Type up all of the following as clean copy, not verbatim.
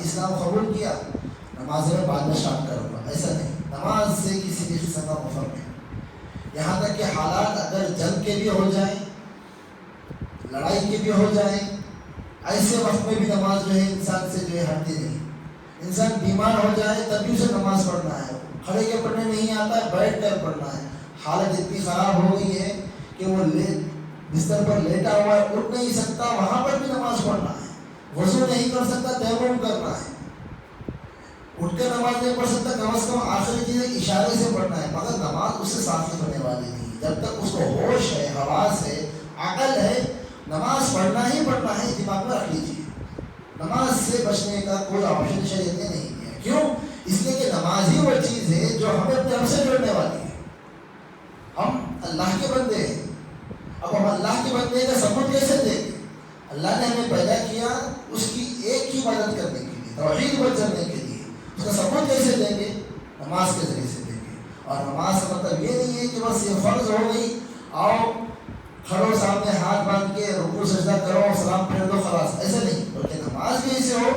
اسلام قبول کیا، نماز میں بعد میں اسٹارٹ کروں گا، ایسا نہیں. نماز سے کسی بھی قسم کا مفر نہیں. یہاں تک کہ حالات اگر جنگ کے بھی ہو جائیں، لڑائی کے بھی ہو جائیں، ایسے وقت میں بھی نماز جو ہے انسان سے جو ہے ہٹتی نہیں. انسان بیمار ہو جائے تب بھی اسے نماز پڑھنا ہے. کھڑے کے پڑھنے نہیں آتا ہے، بیٹھ کر پڑھنا ہے. حالت اتنی خراب ہو گئی ہے کہ وہ بستر پر لیٹا ہوا ہے، اٹھ نہیں سکتا، وہاں پر بھی نماز پڑھنا ہے. وضو نہیں کر سکتا، تیمم کرنا ہے. اٹھ کر نماز نہیں پڑھ سکتا، کم از کم آخری چیز اشارے سے پڑھنا ہے. مگر نماز اس سے ثابت ہونے والی نہیں. جب تک اس کو ہوش ہے، حواس ہے، عقل ہے، نماز پڑھنا ہی پڑھنا ہے. دماغ میں رکھ لیجیے، نماز سے بچنے کا کوئی آپشن شریعت نے نہیں کیا. کیوں؟ اس لیے کہ نماز ہی وہ چیز ہے جو ہمیں اپنے رب سے جوڑنے والی ہے. ہم اللہ کے بندے ہیں. اب ہم اللہ کے بندے کا ثبوت کیسے دیں گے؟ اللہ نے ہمیں پیدا کیا اس کی ایک ہی عبادت کرنے کے لیے، توحید پر چلنے کے لیے. اس کا ثبوت کیسے دیں گے؟ نماز کے ذریعے سے دیں گے. اور نماز کا مطلب یہ نہیں ہے کہ بس یہ فرض ہو گئی، آؤ کھڑو سامنے ہاتھ باندھ کے رکوع سجدہ کرو، سلام پھیر دو، خلاص. ایسا نہیں. بلکہ نماز بھی ایسے ہو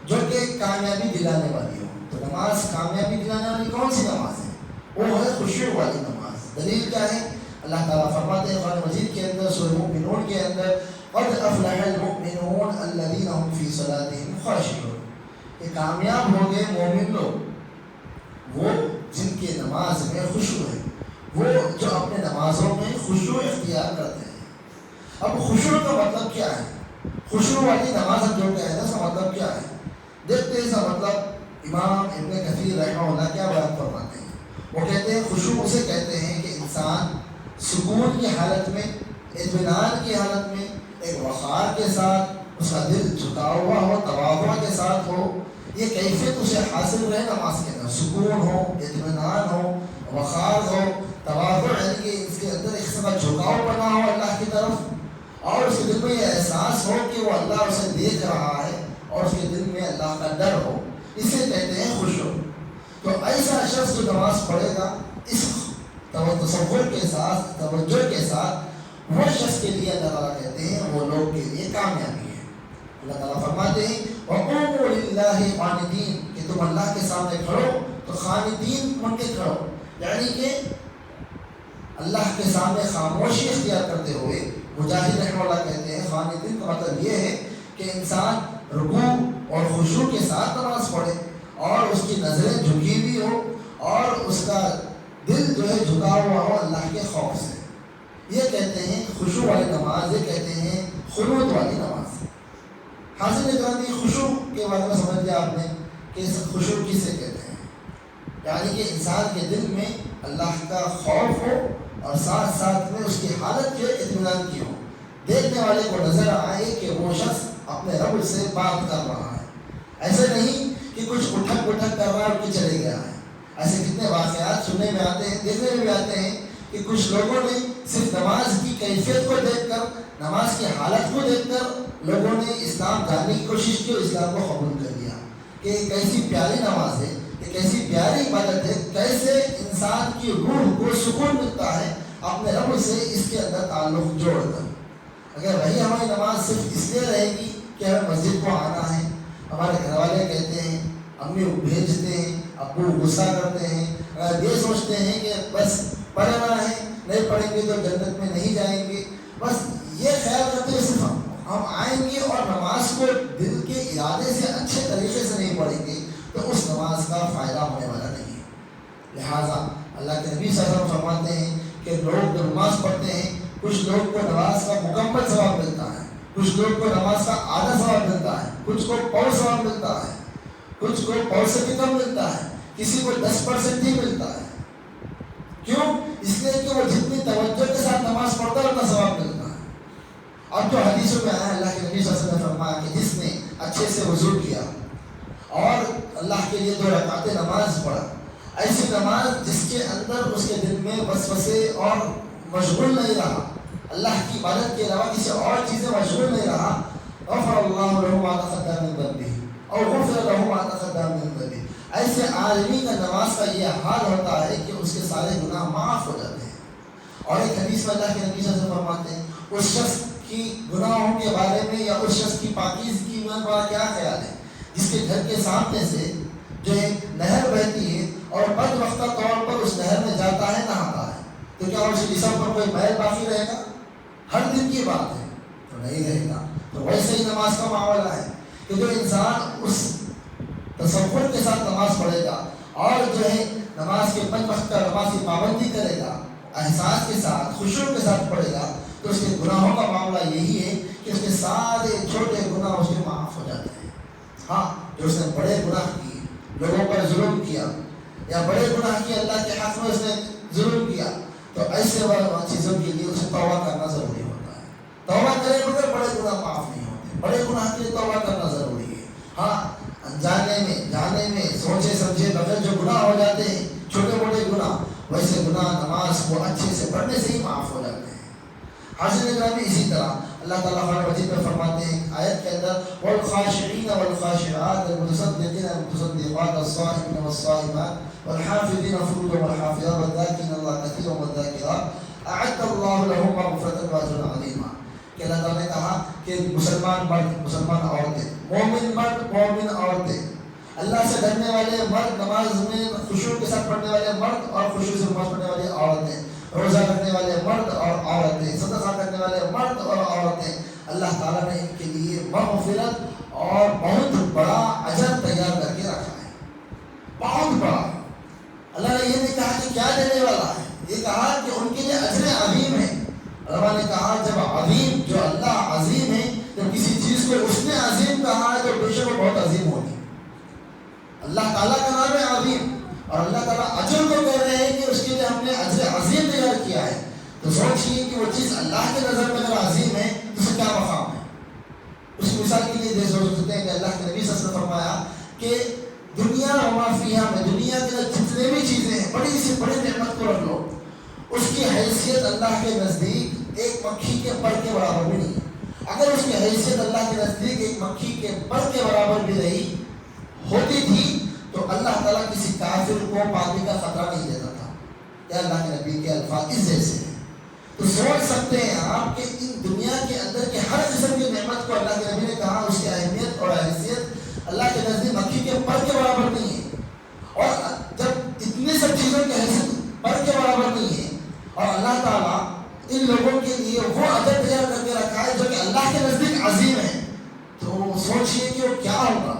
جو کہ کامیابی دلانے والی ہو. تو نماز کامیابی دلانے والی کون سی نماز ہے؟ وہ ہے خشوع والی نماز. دلیل کیا ہے؟ اللہ تعالیٰ فرماتے ہیں قرآن مجید کے اندر سورہ مومنون کے اندر، قد افلح المؤمنون الذین هم فی صلاتهم خاشعون. یہ کامیاب ہو گئے مومن لوگ، وہ جن کے نماز میں خشوع ہے، وہ جو اپنے نمازوں میں خشوع اختیار کرتے ہیں. اب خشوع کا مطلب کیا ہے؟ خشوع والی نماز ہم جو کہتے ہیں اس کا مطلب کیا ہے؟ دیکھتے ہیں اس کا مطلب امام ابن کثیر رحمہ اللہ کیا بیان فرماتے ہیں. وہ کہتے ہیں خشوع اسے کہتے ہیں کہ انسان سکون کی حالت میں، اطمینان کی حالت میں، ایک وقار کے ساتھ، اس کا دل جھکا ہوا ہو، تواضع کے ساتھ ہو. یہ کیفیت اسے حاصل رہے نماز کے اندر. سکون ہو، اطمینان ہو، وقار ہو، تواضع، یعنی کہ اس کے اندر ایک قسم کا جھکاؤ بنا ہو اللہ کی طرف، اور اس کے دل میں یہ احساس ہو کہ وہ اللہ اسے دیکھ رہا ہے، اور اس کے دل میں اللہ کا ڈر ہو. اسے کہتے ہیں خشوع. تو ایسا شخص جو نماز پڑھے گا اس تصور کے ساتھ، توجہ کے ساتھ، وہ شخص کے لیے اللہ تعالیٰ کہتے ہیں وہ لوگ کے لیے کامیابی ہے. اللہ تعالیٰ فرماتے ہیں وَقُومُوا لِلَّهِ قَانِتِينَ کہ تم اللہ کے سامنے کھڑو تو قانتین بن کے کھڑو، یعنی کہ اللہ کے سامنے خاموشی اختیار کرتے ہوئے. مجاہد رحمہ اللہ کہتے ہیں قانتین کا مطلب یہ ہے کہ انسان رکوع اور خشوع کے ساتھ نماز پڑھے، اور اس کی نظریں جھکی ہوئی ہو، اور اس کا دل جو ہے جھکا ہوا ہو اللہ کے خوف سے. یہ کہتے ہیں خشوع والی نماز، یہ کہتے ہیں قنوت والی نماز. حاصل گرامی خشوع کے بارے میں سمجھ لیا آپ نے کہ خشوع کسے کہتے ہیں؟ یعنی کہ انسان کے دل میں اللہ کا خوف ہو، اور ساتھ ساتھ میں اس کی حالت جو ہے اطمینان کی ہو. دیکھنے والے کو نظر آئے کہ وہ شخص اپنے رب سے بات کر رہا ہے. ایسے نہیں کہ کچھ اٹھک پٹھک کر رہا ہے اور کہ چلے گیا ہے. ایسے کتنے واقعات سننے میں آتے ہیں، دیکھنے میں بھی آتے ہیں کہ کچھ لوگوں نے صرف نماز کی کیفیت کو دیکھ کر، نماز کی حالت کو دیکھ کر لوگوں نے اسلام جاننے کی کوشش کی اور اسلام کو قبول کر لیا کہ کیسی پیاری نماز ہے، یہ کیسی پیاری عبادت ہے، کیسے انسان کی روح کو سکون ملتا ہے اپنے رب سے اس کے اندر تعلق جوڑ کر. اگر وہی ہماری نماز صرف اس لیے رہے گی کہ ہمیں مسجد کو آنا ہے، ہمارے گھر والے کہتے ہیں، امی بھیجتے ہیں، ابو غصہ کرتے ہیں، اگر یہ سوچتے ہیں کہ بس پڑھنا ہے، نہیں پڑھیں گے تو جنت میں نہیں جائیں گے، بس یہ خیال کرتے ہوئے صرف ہم آئیں گے اور نماز کو دل کے ارادے سے اچھے طریقے سے نہیں پڑھیں گے تو اس نماز کا فائدہ ہونے والا نہیں ہے. لہٰذا اللہ کے نبی صلی اللہ علیہ وسلم فرماتے ہیں کہ لوگ جو نماز پڑھتے ہیں، کچھ لوگ کو نماز کا مکمل ثواب ملتا ہے، کچھ لوگ کو نماز کا آدھا ثواب ملتا ہے، کچھ کو پاؤ ثواب ملتا ہے، کچھ کو پاؤ سے بھی کم ملتا ہے، کسی کو 10% ہی ملتا ہے. کیوں؟ اس لیے کہ وہ جتنی توجہ کے ساتھ نماز پڑھتا ہے اتنا ثواب ملتا ہے. اب جو حدیثوں میں آیا اللہ کے نبی صلی اللہ علیہ وسلم نے فرمایا کہ جس نے اچھے سے وضو کیا اور اللہ کے لیے 2 رکعتیں نماز پڑھا، ایسی نماز جس کے اندر اس کے دل میں وسوسے اور مشغول نہیں رہا، اللہ کی عبادت کے علاوہ کسی اور چیزیں مشغول نہیں رہا، غفر اللہ له ما تقدم من ذنبه اور غفر له ما تقدم من ذنبه. ایسے آدمی کا نماز کا یہ حال ہوتا ہے کہ اس کے سارے گناہ معاف ہو جاتے ہیں. اور ایک حدیث میں اللہ کے نبی صلی اللہ علیہ وسلم فرماتے ہیں اس شخص کی گناہوں کے بارے میں یا اس شخص کی پاکیزگی میں بڑا کیا خیال ہے جس کے گھر کے سامنے سے جو ایک نہر بہتی ہے اور بدبختہ طور پر اس نہر میں جاتا ہے نہاتا ہے، تو کیا اس کے جسم پر کوئی میل باقی رہے گا؟ ہر دن کی بات ہے تو نہیں رہے گا۔ تو ویسے ہی نماز کا معاملہ ہے کہ جو انسان اس تصور کے ساتھ نماز پڑھے گا اور جو ہے نماز کے 5 وقت کا نماز کی پابندی کرے گا، احساس کے ساتھ خشوع کے ساتھ پڑھے گا، تو اس کے گناہوں کا معاملہ یہی ہے کہ اس کے سارے چھوٹے گناہ اس کے معاف ہو جاتے ہیں۔ ہاں، جو اس نے بڑے گناہ کیے، لوگوں پر ظلم کیا یا بڑے گناہ کیے، اللہ کے حق میں اس نے ظلم کیا، تو ایسے چیزوں کے لیے اسے توبہ کرنا ضروری ہوتا ہے۔ توبہ کرے بغیر بڑے گناہ معاف نہیں ہوتے، بڑے گناہ کے لیے توبہ کرنا ضروری ہے۔ ہاں، انجانے میں جانے میں سوچے سمجھے بغیر جو گناہ ہو جاتے ہیں، چھوٹے موٹے گناہ، ویسے گناہ نماز کو اچھے سے پڑھنے سے ہی معاف ہو جاتے ہیں۔ حاضرین گرامی، اسی طرح اللہ تعالیٰ قرآن مجید میں فرماتے ہیں آیت کے اندر والخاشعین والخاشعات والمتصدقین والمتصدقات والصائمین والصائمات والحافظین فروجهم والحافظات والذاکرین اللہ کثیرا والذاکرات اعد اللہ لهم مغفرۃ واجرا عظیما، کہ اللہ تعالیٰ نے کہا کہ مسلمان مرد، مسلمان عورتیں، مومن مرد، مومن عورتیں، اللہ سے ڈرنے والے مرد، نماز میں خشوع کے ساتھ پڑھنے والے مرد اور خشوع سے نماز پڑھنے والی عورتیں، روزہ رکھنے والے مرد اور عورتیں، صدقہ کرنے والے مرد اور عورتیں، اللہ تعالیٰ نے ان کے لیے مغفرت اور بہت بڑا اجر تیار کر کے رکھا ہے، بہت بڑا۔ اللہ نے یہ نہیں کہا کہ کیا دینے والا ہے، یہ کہا کہ ان کے لیے اجر عظیم ہے۔ علماء نے کہا جب عظیم، جو اللہ عظیم ہے، جب کسی چیز کو اس نے عظیم کہا ہے تو بے شک وہ بہت عظیم ہوگی۔ اللہ تعالیٰ کا نام ہے عظیم، اور اللہ تعالیٰ اجر کو کہہ رہے ہیں کہ اس کے لیے ہم نے اجر عظیم تیار کیا ہے، تو سوچیے کہ وہ چیز اللہ کے نظر میں اگر عظیم ہے تو اسے کیا مقام ہے۔ اس مثال کے لیے سوچ سکتے ہیں کہ اللہ کے نبی صلی اللہ علیہ وسلم نے فرمایا کہ دنیا وما فیہا میں، دنیا کے جتنے بھی چیزیں ہیں، بڑی سے بڑی نعمت کو رکھ لو، اس کی حیثیت اللہ کے نزدیک ایک مکھی کے پر کے برابر بھی نہیں ہے۔ اگر اس کی حیثیت اللہ کے نزدیک ایک مکھی کے پر کے برابر بھی رہی ہوتی تھی تو اللہ تعالیٰ کسی کافر کو پانی کا خطرہ نہیں دیتا تھا۔ یا اللہ کے نبی کے الفاظ اس جیسے ہیں، تو سوچ سکتے ہیں آپ کہ ان دنیا کے اندر کے ہر قسم کی نعمت کو اللہ کے نبی نے کہا اس کی اہمیت اور حیثیت اللہ کے نزدیک مکھی کے پر کے برابر نہیں ہے، اور جب اتنی سب چیزوں کی حیثیت پر کے برابر نہیں ہے اور اللہ تعالیٰ ان لوگوں کے لیے وہ اجر تیار کر کے رکھا ہے جو کہ اللہ کے نزدیک عظیم ہے، تو سوچئے کہ وہ کیا ہوگا،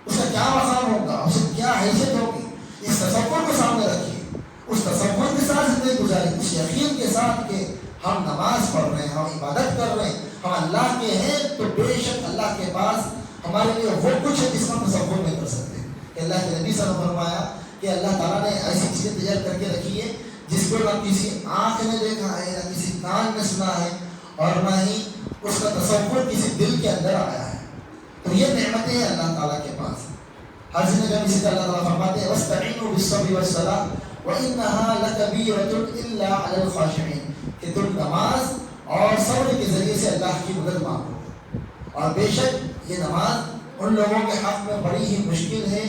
اس کا کیا مقام ہوگا، اس کی کیا حیثیت ہوگی۔ اس تصور کو سامنے رکھیے، اس تصور کے ساتھ زندگی گزاری، اس یقین کے ساتھ کہ ہم نماز پڑھ رہے ہیں، ہم عبادت کر رہے ہیں، ہم اللہ کے ہیں، تو بے شک اللہ کے پاس ہمارے لیے وہ کچھ ہے جس کا تصور نہیں کر سکتے۔ کہ اللہ کے نبی صلی اللہ علیہ وسلم نے فرمایا کہ اللہ تعالیٰ نے ایسی چیزیں تیار کر کے رکھی ہے جس کو نہ کسی آنکھ نے دیکھا ہے، نہ کسی کان نے سنا ہے، اور نہ ہی اس کا تصور کسی دل کے اندر آیا ہے۔ تو یہ نعمتیں ہیں اللہ تعالیٰ کے پاس۔ حضرت نبی سے اللہ تعالیٰ فرماتے ہیں وَاسْتَعِينُوا بِالصَّبْرِ وَالصَّلَاةِ وَإِنَّهَا لَكَبِيرَةٌ إِلَّا عَلَى الْخَاشِعِينَ، کہ تم نماز اور صبر کے ذریعے سے اللہ کی مدد مانگو، اور بے شک یہ نماز ان لوگوں کے حق میں بڑی ہی مشکل ہے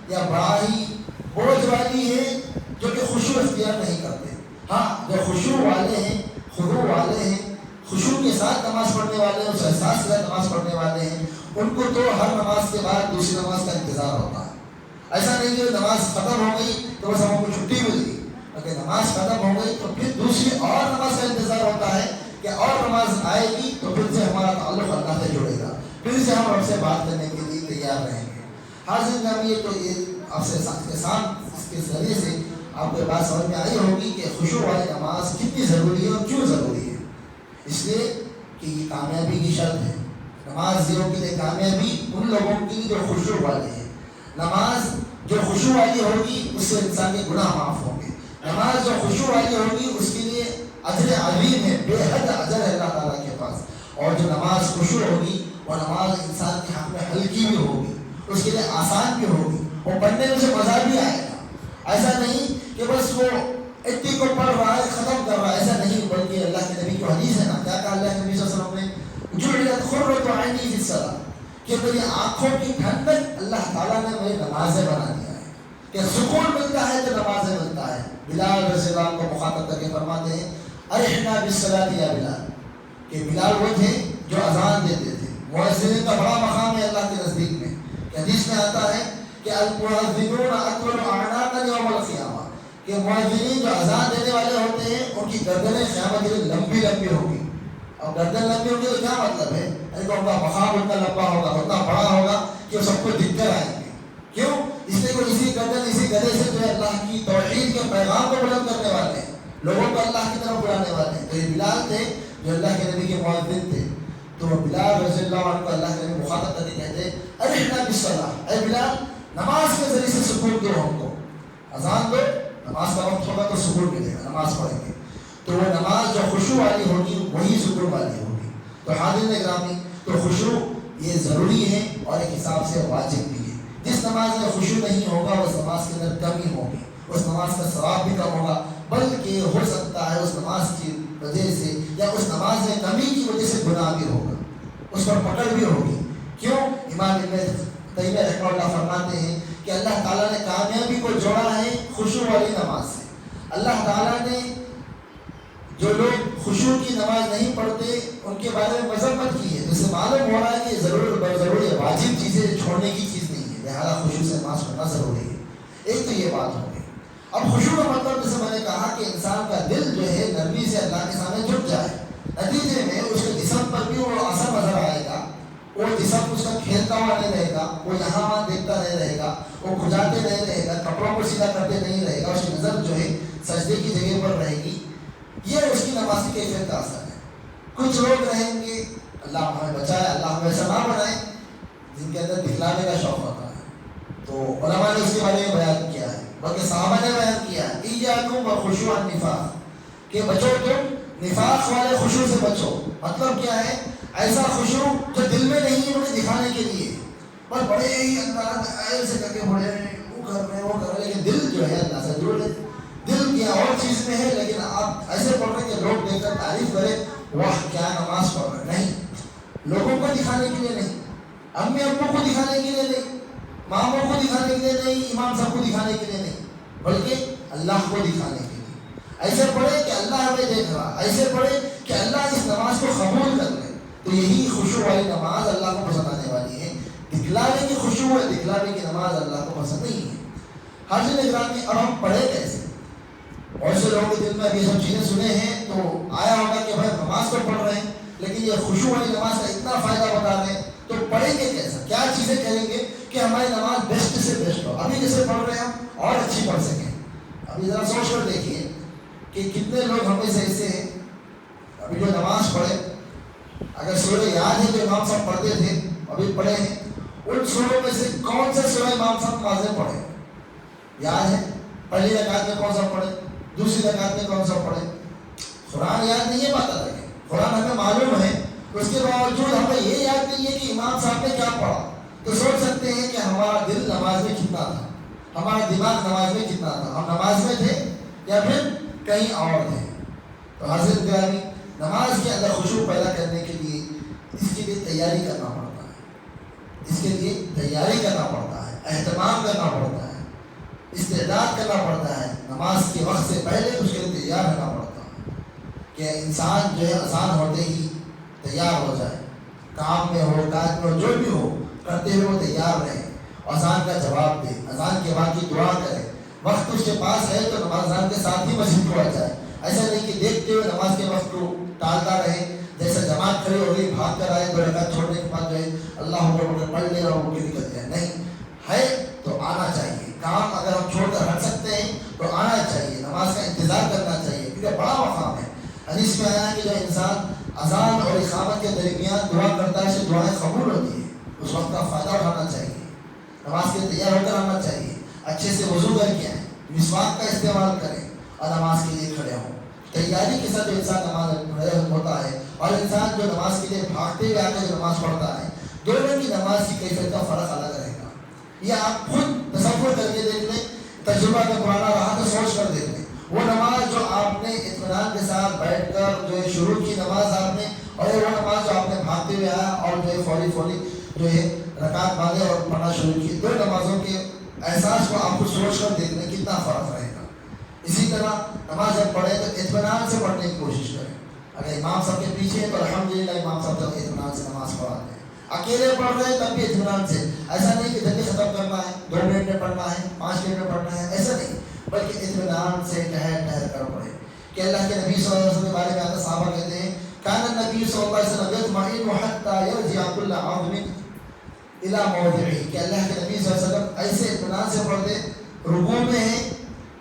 یا بڑا ہی بوجھ والی ہے جو کہ خشوع اختیار نہیں کرتے۔ ہاں، جو خشوع والے ہیں، خضوع والے ہیں، خشوع کے ساتھ نماز پڑھنے والے ہیں، اس احساس کے ساتھ نماز پڑھنے والے ہیں، ان کو تو ہر نماز کے بعد دوسری نماز کا انتظار ہوتا ہے۔ ایسا نہیں کہ نماز ختم ہو گئی تو بس ہم کو چھٹی مل گئی، اگر نماز ختم ہو گئی تو پھر دوسری اور نماز کا انتظار ہوتا ہے کہ اور نماز آئے گی تو پھر سے ہمارا تعلق اللہ سے جڑے گا، پھر سے ہم رب سے بات کرنے کے لیے تیار رہیں گے۔ حاضر نامی تو یہ آپ سے اس کے ذریعے سے آپ کو بات سمجھ میں آئی ہوگی کہ خشوع والی نماز کتنی ضروری ہے اور کیوں ضروری ہے۔ اس لیے کہ یہ کامیابی کی شرط ہے، نمازیوں کے لیے کامیابی ان لوگوں کی جو خشوع والے ہیں۔ نماز جو خشوع والی ہوگی اس سے انسان کے گناہ معاف ہوں گے، نماز جو خشوع والی ہوگی اس کے لیے اجر عظیم ہے، بے حد اجر ہے اللہ تعالیٰ کے پاس، اور جو نماز خشوع ہوگی وہ نماز انسان کے حق میں ہلکی بھی ہوگی، اس کے لیے آسان بھی ہوگی، وہ پڑھنے میں سے مزہ بھی آئے گا۔ ایسا نہیں کہ بس وہ اتنی کو پڑھ رہا ہے ختم کر رہا ہے، ایسا نہیں، بلکہ اللہ کے نبی کی حدیث ہے نا، کیا کہا اللہ کے نبی صلی اللہ علیہ وسلم نے، جعلت قرۃ عینی فی الصلاۃ، کہ میری آنکھوں کی ٹھنڈک اللہ تعالیٰ نے میری نمازیں بنا دیا ہے، کہ سکون ملتا ہے تو نمازیں ملتا ہے۔ بلال رضی اللہ عنہ کو مخاطب کر کے فرماتے ہیں ارحنا بالصلاۃ یا بلال، کہ بلال وہ تھے جو اذان دیتے تھے، مؤذن کا بڑا مقام ہے اللہ کے نزدیک میں، کہ حدیث میں آتا ہے کہ المؤذنون اطول اعناقا یوم القیامہ، کہ مؤذنین جو اذان دینے والے ہوتے ہیں ان کی گردنیں قیامت کے دن لمبی لمبی ہوگی. اور گردن لمبی ہوگی تو کیا مطلب ہے؟ ان کا مقام اتنا لمبا ہوگا، اتنا بڑا ہوگا کہ وہ سب کو دکھ کر آئیں گے. کیوں؟ اس لیے کہ اسی گردن اسی گدھے سے جو ہے اللہ کی توحید کے پیغام کو بلند کرنے والے ہیں، لوگوں کو اللہ کی طرف بلانے والے ہیں. تو یہ بلال تھے جو اللہ کے نبی کے مؤذن تھے. تو بلال رضی اللہ عنہ کو اللہ کے نبی مخاطب کرتے کہتے ارحنا بالصلاۃ، اے بلال نماز کے ذریعے سے سکون دو ہم کو. اذان دو، نماز کا وقت ہوگا تو سکون ملے گا، نماز پڑھیں گے. تو وہ نماز جو خشوع والی ہوگی وہی سکون والی ہوگی. تو حاضرین گرامی، تو خشوع یہ ضروری ہے اور ایک حساب سے واجب بھی ہے. جس نماز میں خشوع نہیں ہوگا اس نماز کے اندر کمی ہوگی، اس نماز کا ثواب بھی کم ہوگا، بلکہ ہو سکتا ہے اس نماز کی وجہ سے یا اس نماز میں کمی کی وجہ سے گناہ بھی ہوگا، اس پر پکڑ بھی ہوگی. کیوں؟ امام ابن تیمیہ رحمہ اللہ فرماتے ہیں کہ اللہ تعالیٰ نے کامیابی کو جوڑا ہے خشوع والی نماز سے. اللہ تعالیٰ نے جو لوگ خشوع کی نماز نہیں پڑھتے ان کے بارے میں مذمت کی ہے، جس سے معلوم ہو رہا ہے کہ ضروری واجب چیزیں چھوڑنے کی چیز نہیں ہے، لہٰذا خشوع سے نماز پڑھنا ضروری ہے. ایک تو یہ بات ہو گئی. اب خشوع کا مطلب جیسے میں نے کہا کہ انسان کا دل جو ہے نرمی سے اللہ کے سامنے جھک جائے، نتیجے میں اس کے جسم پر بھی وہ اثر نظر آئے گا. وہ جسم اس کا کھیلتا ہوا نہیں رہے گا، وہ یہاں وہاں دیکھتا نہیں رہے گا، وہ کھجاتے نہیں رہے گا، کپڑوں کو سیدھا کرتے نہیں رہے گا، اس کی نظر جو ہے سجدے کی جگہ پر رہے گی. یہ اس کی نماز کی کیفیت کا اثر ہے. کچھ لوگ رہیں گے، اللہ ہمیں بچائے، اللہ ہمیں ایسا نہ بنائے، جن کے اندر دکھلانے کا شوق ہوتا ہے. تو علماء نے اس کے بارے میں بیان کیا ہے، بلکہ صحابہ نے بیان کیا ہے ایاکم وخشوع النفاق، کہ بچو تم نفاق والے خشوع سے بچو. مطلب کیا ہے؟ ایسا خشوع جو دل میں نہیں ہے انہیں دکھانے کے لیے، بس بڑے ہی اللہ ایسے کر کے بڑے وہ کر رہے ہیں وہ کر رہے ہیں، لیکن دل جو ہے اللہ سے دور ہے. دل کیا اور چیز میں ہے، لیکن آپ ایسے پڑھ رہے ہیں کہ لوگ دیکھ کر تعریف کریں واہ کیا نماز پڑھ رہے. نہیں، لوگوں کو دکھانے کے لیے نہیں، امی ابو کو دکھانے کے لیے نہیں، ماموں کو دکھانے کے لیے نہیں، امام صاحب کو دکھانے کے لیے نہیں، بلکہ اللہ کو دکھانے کے لیے. ایسے پڑھے کہ اللہ ہمیں دیکھ رہا، ایسے پڑھے کہ اللہ اس نماز کو قبول کر لے. تو یہی خشوع والی نماز اللہ کو پسند آنے والی ہے. دکھلانے کی خشوع ہے، دکھلانے کی نماز اللہ کو پسند نہیں ہے. حاضرین گرامی، اب ہم پڑھے کیسے؟ بہت سے لوگوں کے دل میں ابھی سب چیزیں سنے ہیں تو آیا ہوگا کہ بھائی نماز تو پڑھ رہے ہیں لیکن یہ خشوع والی نماز کا اتنا فائدہ بتا رہے ہیں، تو پڑھیں گے کیسا؟ کیا چیزیں کریں گے کہ ہماری نماز بیسٹ سے بیسٹ ہو؟ ابھی جیسے پڑھ رہے ہیں ہم اور اچھی پڑھ سکیں. ابھی ذرا سوچ کر دیکھیے کہ کتنے لوگ ہمیں سے ایسے ہیں ابھی جو نماز پڑھے، اگر سورہ یاد ہے جو امام صاحب پڑھتے تھے ابھی پڑھے ہیں، ان سوروں میں سے کون سے سورہ امام صاحب نمازیں پڑھے یاد ہے؟ پہلی رکعت میں کون سا پڑھے، دوسری رکعت میں کون سا پڑھے؟ قرآن یاد نہیں ہے، بات ہے قرآن ہمیں معلوم ہے، اس کے باوجود ہمیں یہ یاد نہیں ہے کہ امام صاحب نے کیا پڑھا. تو سوچ سکتے ہیں کہ ہمارا دل نماز میں کتنا تھا، ہمارا دماغ نماز میں کتنا تھا، ہم نماز میں تھے یا پھر کہیں اور تھے. تو حضرت گرامی، نماز کے اندر خشوع پیدا کرنے کے لیے اس کے لیے تیاری کرنا پڑتا ہے، اس کے لیے تیاری کرنا پڑتا ہے، اہتمام کرنا پڑتا ہے، استعداد کرنا پڑتا ہے. نماز کے وقت سے پہلے اس کے لیے تیار رہنا پڑتا ہے کہ انسان جو ہے اذان ہوتے ہی تیار ہو جائے، کام میں ہو کاج میں ہو جو بھی ہو کرتے ہوئے وہ تیار رہے، اذان کا جواب دے، اذان کے بعد کی دعا کرے. وقت اس کے پاس ہے تو نماز اذان کے ساتھ ہی مسجد کو آ جائے. ایسا نہیں کہ دیکھتے ہوئے نماز کے وقت کو ٹالتا رہے، جیسے جماعت کھڑی ہو گئی بھاگ کر آئے، 2 رکعت چھوڑنے کے بعد جو ہے اللہ اکبر پڑھ لے اور وہ نکل جائے. نہیں ہے تو آنا چاہیے. کام اگر ہم چھوڑ کر ہٹ سکتے ہیں تو آنا چاہیے، نماز کا انتظار کرنا چاہیے، کیونکہ بڑا مقام ہے. حدیث میں آیا کہ جو انسان اذان اور اقامت کے درمیان دعا کرتا ہے اسے دعائیں قبول ہوتی ہے. اس وقت کا فائدہ اٹھانا چاہیے، نماز کے تیار ہو کر آنا چاہیے، اچھے سے وضو کر کے آئیں، مسواک کا استعمال کریں اور نماز کے لیے کھڑے ہوں. تیاری کے ساتھ جو انسان نماز کھڑے ہوتا ہے اور انسان جو نماز کے لیے بھاگتے ہوئے آ کر جو نماز پڑھتا ہے، دونوں کی نماز کی کیفیت کا فرق الگ رہے گا. یہ آپ خود تصور کر کے دیکھ لیں، تجربہ کا پرانا رہا تو سوچ کر دیکھ لیں. وہ نماز جو آپ نے اطمینان کے ساتھ بیٹھ کر جو ہے شروع کی نماز آپ نے، اور وہ نماز جو آپ نے بھاگتے ہوئے آیا اور جو ہے فوری جو ہے رکعت باندھے اور پڑھنا شروع کی، دو نمازوں کے احساس کو آپ کو سوچ کر دیکھ لیں کتنا فرق رہے گا. اسی طرح نماز جب پڑھیں تو اطمینان سے پڑھنے کی کوشش کریں. اگر امام صاحب کے پیچھے ہے تو الحمدللہ امام صاحب تک اطمینان سے نماز پڑھاتے ہیں. اکیلے پڑھ رہے ہیں تب بھی اطمینان سے. ایسا نہیں کہ جلدی ختم کرنا ہے، 2 منٹ میں پڑھنا ہے، 5 منٹ میں پڑھنا ہے، ایسا نہیں، بلکہ اطمینان سے ٹہر کر پڑھے. کہ اللہ کے نبی صلی اللہ علیہ وسلم کے بارے میں آتا صحابہ کہتے ہیں کان النبی صلی اللہ علیہ وسلم یطمئن حتی یرجع کل عظم الی موضعه. کہ اللہ کے نبی صلی اللہ علیہ وسلم ایسے اطمینان سے پڑھتے، رکوع میں ہیں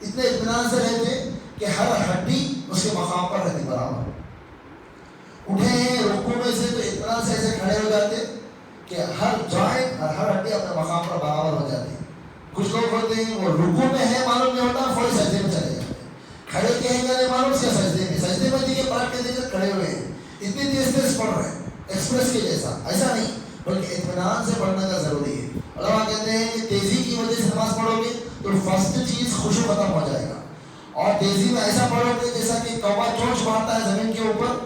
اتنے اطمینان سے رہتے کہ ہر ہڈی اس کے مقام پر رہتی برابر. اٹھے ہیں رکوع میں سے تو اطمینان سے ایسے کھڑے ہو جاتے کہ ہر جوائنٹ اور ہر ہڈی اپنے مقام پر برابر ہو جاتی. کچھ لوگ ہوتے ہیں وہ رکوع میں ہے معلوم نہیں ہوتا، فوری سجدے میں چلے جاتے، کھڑے کہیں گے نہیں معلوم سے سجدے میں دیکھے پلٹ کے دیکھے کھڑے ہوئے ہیں، اتنی تیز پڑھ رہے ہیں ایکسپریس کے جیسا. ایسا نہیں، بلکہ اطمینان سے پڑھنے کا ضروری ہے. علماء کہتے ہیں کہ تیزی کی وجہ سے نماز پڑھو گے تو فرسٹ چیز خشوع ختم ہو جائے گا، اور تیزی میں ایسا پڑھو گے جیسا کہ کوا چونچ مارتا ہے زمین کے اوپر،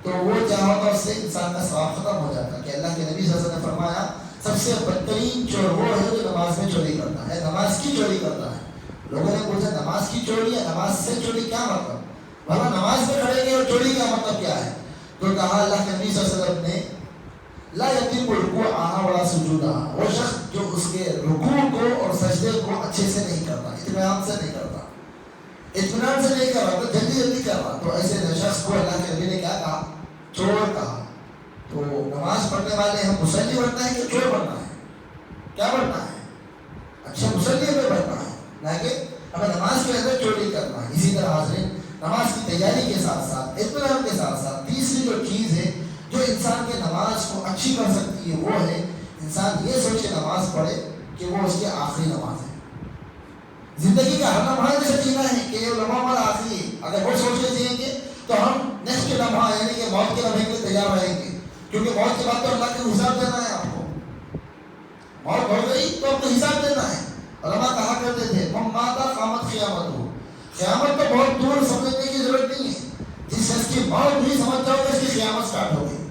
تو وہ کیا ہوتا ہے اس سے انسان کا ثواب ختم ہو جاتا ہے. کہ اللہ کے نبی صلی اللہ علیہ وسلم نے فرمایا سب سے بدترین چور وہ ہے جو نماز میں چوری کرتا ہے، نماز کی چوری کرتا ہے. لوگوں نے پوچھا نماز کی چوری ہے، نماز سے چوری کیا مطلب، بھلا نماز میں کھڑے گئے اور چوری کا مطلب کیا ہے؟ تو کہا اللہ کے نبی صلی اللہ علیہ وسلم نے لا یتم رکوعها ولا سجودها. وہ شخص جو اس کے رکوع کو اور سجدے کو اچھے سے نہیں کرتا، اطمینان سے نہیں کرتا، اطمینان سے نہیں کر رہا تو جلدی کر رہا، تو ایسے شخص کو اللہ کے نبی نے کیا کہا؟ چور کہا. تو نماز پڑھنے والے ہم مصلی بننا ہے کہ چور بننا ہے؟ کیا بننا ہے؟ اچھا مصلی ہمیں بننا ہے، نہ کہ ہمیں نماز کے اندر چوری کرنا ہے. اسی طرح حاضرین نماز کی تیاری کے ساتھ ساتھ اطمینان کے ساتھ ساتھ تیسری جو چیز ہے جو انسان کے نماز کو اچھی کر سکتی ہے وہ ہے انسان یہ سوچ کے نماز پڑھے کہ وہ اس کی آخری نماز ہے. زندگی کا ہر لمحہ جیسے جینا ہے کہ یہ لمحہ ہمارا آخری ہے. اگر وہ سوچ کے جئیں گے تو ہم نیکسٹ لمحہ یعنی کہ موت کے لمحے کے لیے تیار رہیں گے، کیونکہ موت کے بعد تو اللہ کا حساب دینا ہے. آپ کو موت ہو گئی تو آپ کو حساب دینا ہے. علماء کہا کرتے تھے من مات قامت قیامت ہو. قیامت تو بہت دور سمجھنے کی ضرورت نہیں ہے، جس شخص کی موت نہیں سمجھ جاؤ گے اس کی قیامت سٹارٹ ہو گئی.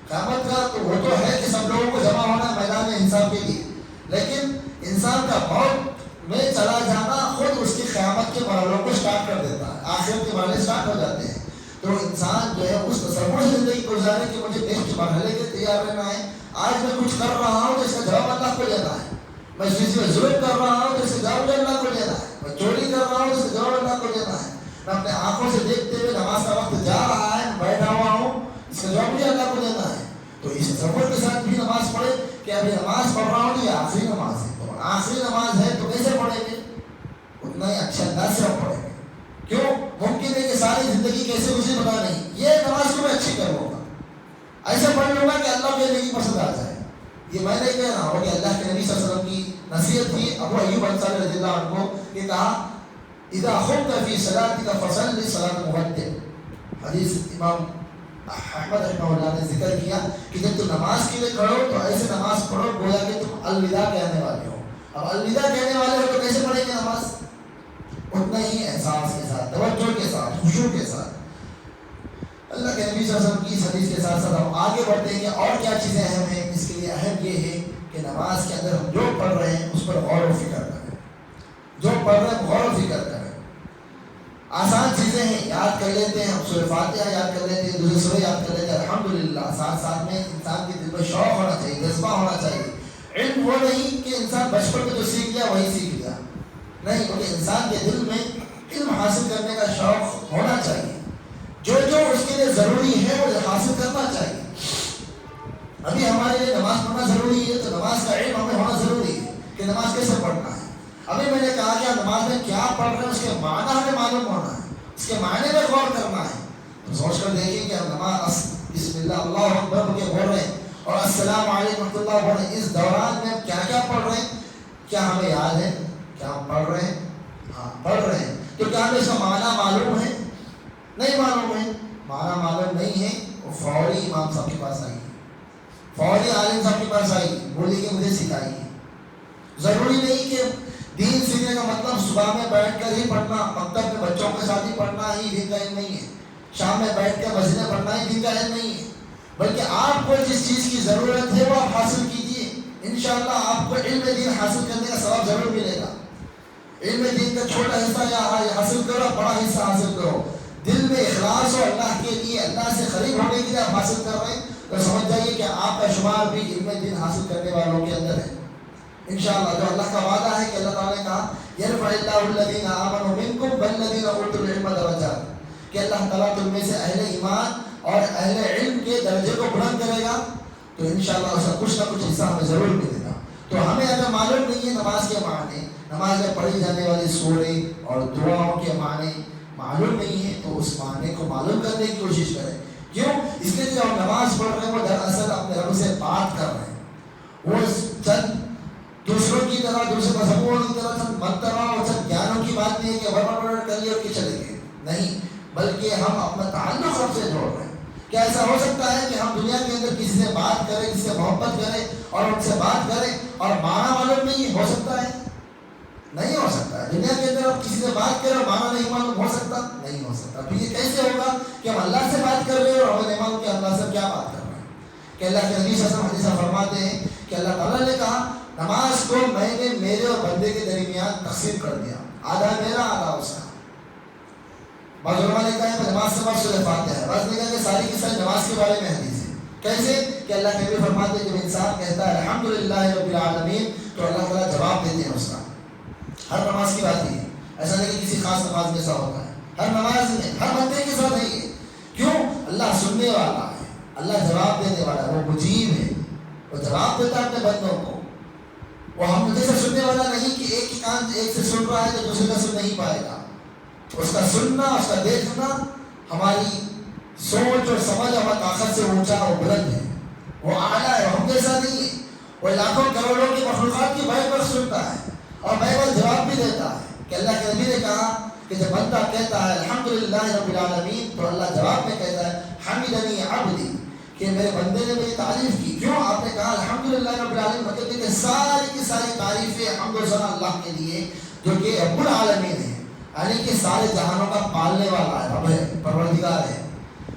قیامت کا تو وہ تو ہے کہ سب لوگوں کو جمع ہونا ہے میدان حساب کے لیے، لیکن انسان کا موت میں چلا جانا خود اس کی قیامت کے مرحلوں کو سٹارٹ کر دیتا ہے، آخرت کے مرحلے سٹارٹ ہو جاتے ہیں. تو انسان جو ہے اس تصور سے زندگی گزارے کہ مجھے نیکسٹ مرحلے کے تیار رہنا ہے. آج میں کچھ کر رہا ہوں تو اس کا جواب اللہ کو دینا ہے، میں کسی میں ظلم کر رہا ہوں تو اس کا جواب اللہ کو دینا ہے، میں چوری کر رہا ہوں تو اس کا جواب اللہ کو دینا ہے، میں اپنے آنکھوں سے دیکھتے ہوئے نماز کا وقت جا رہا ہے بیٹھا ہوا ہوں اس کا جواب مجھے اللہ کو دینا ہے. تو اس تصور کے ساتھ بھی نماز پڑھے کہ ابھی نماز پڑھ رہا ہوں تو یہ آخری نماز ہے. تو آخری نماز ہے تو کیسے پڑھیں گے؟ اتنا ہی اچھا انداز سے پڑھیں گے. کیوں؟ ممکن ہے کہ ساری زندگی کیسے گزری پتا نہیں، یہ نماز کو میں اچھی کر لوں گا، ایسے پڑھ لوں گا کہ اللہ کی زندگی پسند آ جائے. یہ میں نہیں کہہ رہا ہوں کہ اللہ کے نبی صلی اللہ علیہ وسلم کی نصیحت تھی ابو ایوب انصاری رضی اللہ عنہ کو. یہ کہا اذا خمت فی صلاتک فصلی صلاۃ مودع. حدیث امام احمد رحمہ اللہ نے ذکر کیا کہ جب تم نماز کے لیے کھڑو تو ایسے نماز پڑھو گویا کہ تم الوداع کہنے والے ہو. اب الوداع کہنے والے ہو تو کیسے پڑھیں گے نماز؟ اتنا ہی احساس کے ساتھ، توجہ کے ساتھ، خشوع کے ساتھ. اللہ کے نبی صلی اللہ علیہ وسلم کی اس حدیث کے ساتھ ساتھ ہم آگے بڑھتے ہیں کہ اور کیا چیزیں اہم ہیں. اس کے لیے اہم یہ ہے کہ نماز کے اندر ہم جو پڑھ رہے ہیں اس پر غور و فکر کریں، جو پڑھ رہے ہیں غور و فکر کریں. آسان چیزیں ہیں، یاد کر لیتے ہیں، ہم سورہ فاتحہ یاد کر لیتے ہیں، دوسرے سورہ یاد کر لیتے ہیں، الحمدللہ. ساتھ ساتھ میں انسان کے دل میں شوق ہونا چاہیے، جذبہ ہونا چاہیے. علم وہ نہیں کہ انسان بچپن میں جو سیکھ لیا وہی سیکھ لیا، نہیں، بلکہ انسان کے دل میں علم حاصل کرنے کا شوق ہونا چاہیے. جو اس کے لیے ضروری ہے وہ حاصل کرنا چاہیے. ابھی ہمارے لیے نماز پڑھنا ضروری ہے تو نماز کا علم ہمیں ہونا ضروری ہے کہ نماز کیسے پڑھنا ہے. ابھی میں نے کہا کہ نماز میں کیا پڑھ رہے ہیں اس کے معنی ہمیں معلوم ہونا ہے، اس کے معنی میں غور کرنا ہے. تو سوچ کر دیکھیں کہ ہم نماز بسم اللہ اللہ اکبر کے بول رہے ہیں اور السلام علیکم ورحمۃ اللہ بول رہے ہیں، اس دوران میں کیا کیا پڑھ رہے ہیں؟ کیا ہمیں یاد ہے؟ کیا ہم پڑھ رہے ہیں؟ ہاں پڑھ رہے ہیں. تو کیا ہمیں اس کا معنی معلوم ہے؟ نہیں معلوم ہے. معنی معلوم نہیں ہے وہ فوری امام صاحب کے پاس آئیے، فوری عالم صاحب کے پاس آئیے، بولیے کہ مجھے سکھائیے. ضروری نہیں کہ دین سیکھنے کا مطلب صبح میں بیٹھ کر ہی پڑھنا، مکتب میں بچوں کے ساتھ ہی پڑھنا ہی دین کا علم نہیں ہے، شام میں بیٹھ کر مسجد میں پڑھنا ہی دین کا علم نہیں ہے. بلکہ آپ کو جس چیز کی ضرورت ہے وہ آپ حاصل کیجیے، انشاءاللہ آپ کو علم دین حاصل کرنے کا ثواب ضرور ملے گا. علم دین کا چھوٹا حصہ یا حاصل کرو، بڑا حصہ حاصل کرو، دل میں اخلاص ہو اللہ کے لیے، اللہ سے قریب ہونے کے لیے آپ حاصل کر رہے ہیں تو سمجھ جائیے کہ آپ کا شمار بھی علم دین حاصل کرنے والوں کے اندر ہے انشاءاللہ. جو اللہ کا وعدہ ہے کہ اللہ تعالیٰ نے کہا یرفع اللہ الذین آمنوا منکم والذین اوتوا العلم درجات، کہ اللہ تعالیٰ تم میں سے اہل ایمان اور اہل علم کے درجے کو بلند کرے گا. تو انشاءاللہ اس کا کچھ نہ کچھ حصہ ہمیں ضرور ملے گا. تو ہمیں اگر معلوم نہیں ہے نماز کے معنی، نماز میں پڑھی جانے والی سورے اور دعاؤں کے معنی معلوم نہیں ہے، تو اس معنی کو معلوم کرنے کی کوشش کریں. کیوں؟ اس لیے جب نماز پڑھ رہے ہیں وہ دراصل اپنے رب سے بات کر رہے ہیں. وہ چند دوسروں کی طرح، دوسرے مذہبوں کی طرح چند منتروں اور چند گیانوں کی بات نہیں ہے کہ ورنہ کر لیے اور کہ چلے گئے، نہیں، بلکہ ہم اپنا تعلق رب سے جوڑ رہے ہیں. کیا ایسا ہو سکتا ہے کہ ہم دنیا کے اندر کسی سے بات کریں، کسی سے محبت کریں اور ان سے بات کریں اور معنی معلوم نہیں ہو سکتا ہے؟ نہیں ہو سکتا ہے. دنیا کے اندر آپ کسی سے بات کریں اور معنی نہیں معلوم ہو سکتا؟ نہیں ہو سکتا. تو یہ کیسے ہوگا کہ ہم اللہ سے بات کر رہے ہیں اور ہمیں نہیں معلوم کہ اللہ سے کیا بات کر رہے ہیں؟ کہ اللہ کے نبی صلی اللہ علیہ وسلم فرماتے ہیں کہ اللہ تعالیٰ نے کہا نماز کو میں نے میرے اور بندے کے درمیان تقسیم کر دیا، آدھا میرا آدھا اس کا. بعض علماء نے کہا ہے نماز سے بعد سورہ فاتحہ ہے، بعض نے کہا کہ ساری کی ساری نماز کے بارے میں حدیث ہے. کیسے؟ کہ اللہ کے نبی فرماتے ہیں جب انسان کہتا ہے الحمدللہ رب العالمین تو اللہ تعالیٰ جواب دیتے ہیں اس کا. ہر نماز کی بات ہی ہے، ایسا نہیں کہ کسی خاص نماز میں ایسا ہوتا ہے، ہر نماز میں ہر بندے کے ساتھ ہے یہ. کیوں؟ اللہ سننے والا ہے، اللہ جواب دینے والا ہے، وہ مجیب ہے، وہ جواب دیتا ہے اپنے بندوں کو. وہ ہم جیسے سننے والا نہیں کہ ایک ہی کان ایک سے سن رہا ہے تو دوسرے کا سن نہیں پائے گا. اس کا سننا، اس کا دیکھنا ہماری سوچ اور سمجھ اور طاقت سے اونچا اور بلند ہے، وہ اعلیٰ ہے. ہم جیسا نہیں ہے. وہ لاکھوں کروڑوں کی مخلوقات کی بیک وقت سنتا ہے اور بیک وقت جواب بھی دیتا ہے. کہ اللہ کے نبی نے کہا کہ جب بندہ کہتا ہے الحمدللہ رب العالمین تو اللہ جواب میں کہتا ہے حمدنی عبدی، کہ میرے بندے نے میری تعریف کی. کیوں؟ آپ نے کہا الحمدللہ رب العالمین، مطلب کہ ساری کی ساری تعریفیں حمد و ثنا اللہ کے لیے جو کہ رب العالمین ہے، یعنی کہ سارے جہانوں کا پالنے والا ہے، رب ہے، پروردگار ہے.